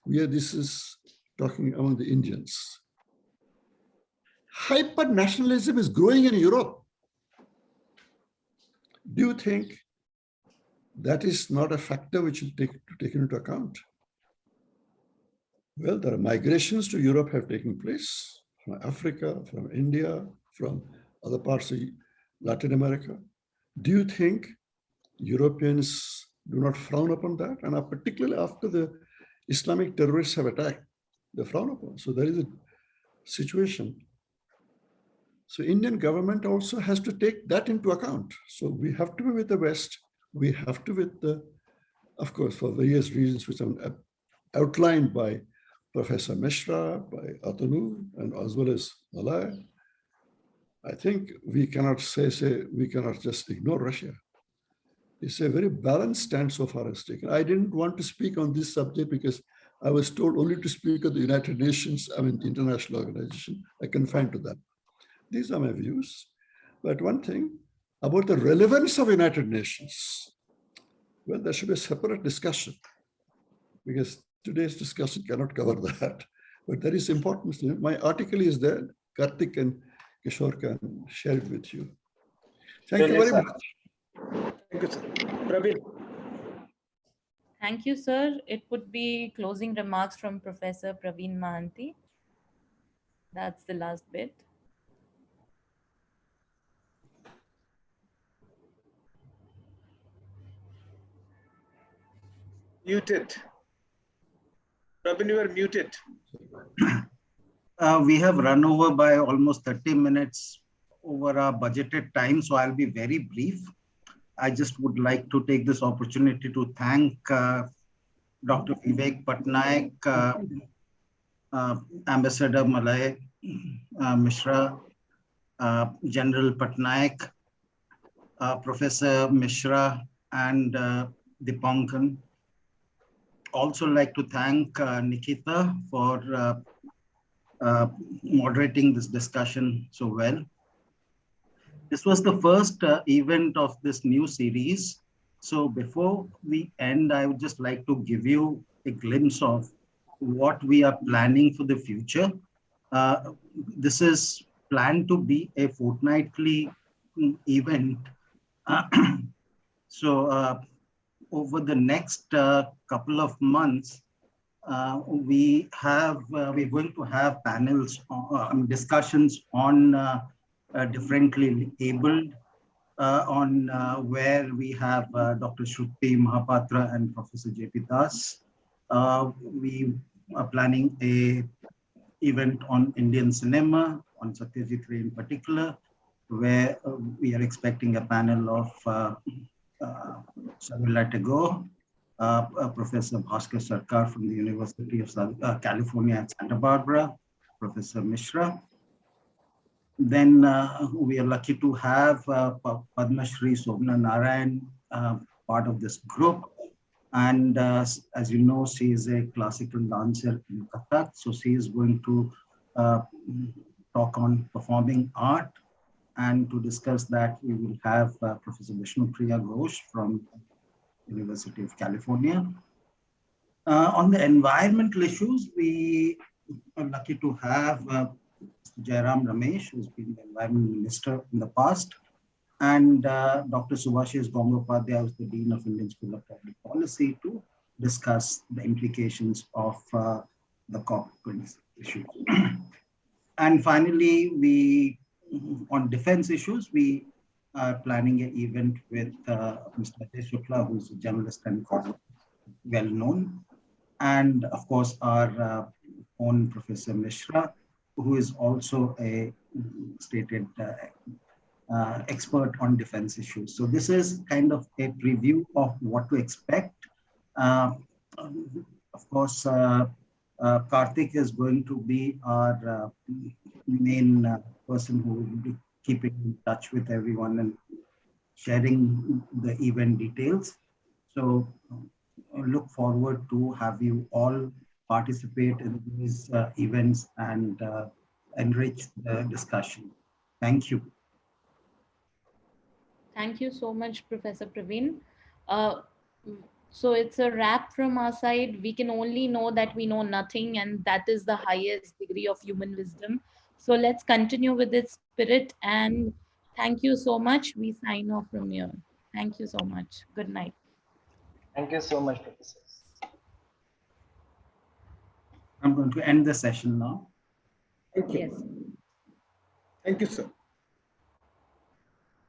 this is talking among the Indians. Hyper-nationalism is growing in Europe. Do you think that is not a factor which will take into account? Well, there are migrations to Europe have taken place from Africa, from India, from other parts of Latin America. Do you think Europeans do not frown upon that? And particularly after the Islamic terrorists have attacked, they frown upon. So there is a situation. So Indian government also has to take that into account. So we have to be with the West. We have to with the, of course, for various reasons which are outlined by Professor Misra, by Atanu, and as well as Malay. I think we cannot we cannot just ignore Russia. It's a very balanced stance so far as taken. I didn't want to speak on this subject because I was told only to speak of the United Nations, the international organization. I confined to that. These are my views. But one thing about the relevance of United Nations, well, there should be a separate discussion because today's discussion cannot cover that. But there is importance. My article is there. Karthik and Kishore can share it with you. Thank you very much. Thank you, sir. Praveen. Thank you, sir. It would be closing remarks from Professor Praveen Mahanti. That's the last bit. Muted. Praveen, you are muted. We have run over by almost 30 minutes over our budgeted time, so I'll be very brief. I just would like to take this opportunity to thank Dr. Vivek Pattanaik, Ambassador Malay Mishra, General Patnaik, Professor Misra, and Dipankan. Also like to thank Nikita for moderating this discussion so well. This was the first event of this new series. So before we end, I would just like to give you a glimpse of what we are planning for the future. This is planned to be a fortnightly event. So over the next couple of months, we're going to have panels, discussions on differently abled, on where we have Dr. Shruti Mahapatra and Professor J.P. Das. We are planning a event on Indian cinema, on Satyajit Ray in particular, where we are expecting a panel of Sarila Tagore, Professor Bhaskar Sarkar from the University of California at Santa Barbara, Professor Mishra. Then we are lucky to have Padma Shri Sobna Narayan part of this group. And as you know, she is a classical dancer in Kathak. So she is going to talk on performing art. And to discuss that, we will have Professor Vishnu Priya Ghosh from University of California. On the environmental issues, we are lucky to have Jairam Ramesh, who's been the environment minister in the past, and Dr. Subhashish Gangopadhyay, who's the Dean of Indian School of Public Policy, to discuss the implications of the COP26 issue. And finally, on defense issues, we are planning an event with Mr. Ajay Shukla, who's a journalist and well known, and of course our own Professor Mishra, who is also a stated expert on defense issues. So this is kind of a preview of what to expect. Of course, Karthik is going to be our main person who will be keeping in touch with everyone and sharing the event details. So look forward to have you all participate in these events and enrich the discussion. Thank you. Thank you so much, Professor Praveen. So it's a wrap from our side. We can only know that we know nothing, and that is the highest degree of human wisdom. So let's continue with this spirit, and thank you so much. We sign off from here. Thank you so much. Good night. Thank you so much, Professor. I'm going to end the session now. Thank you. Yes. Thank you, sir.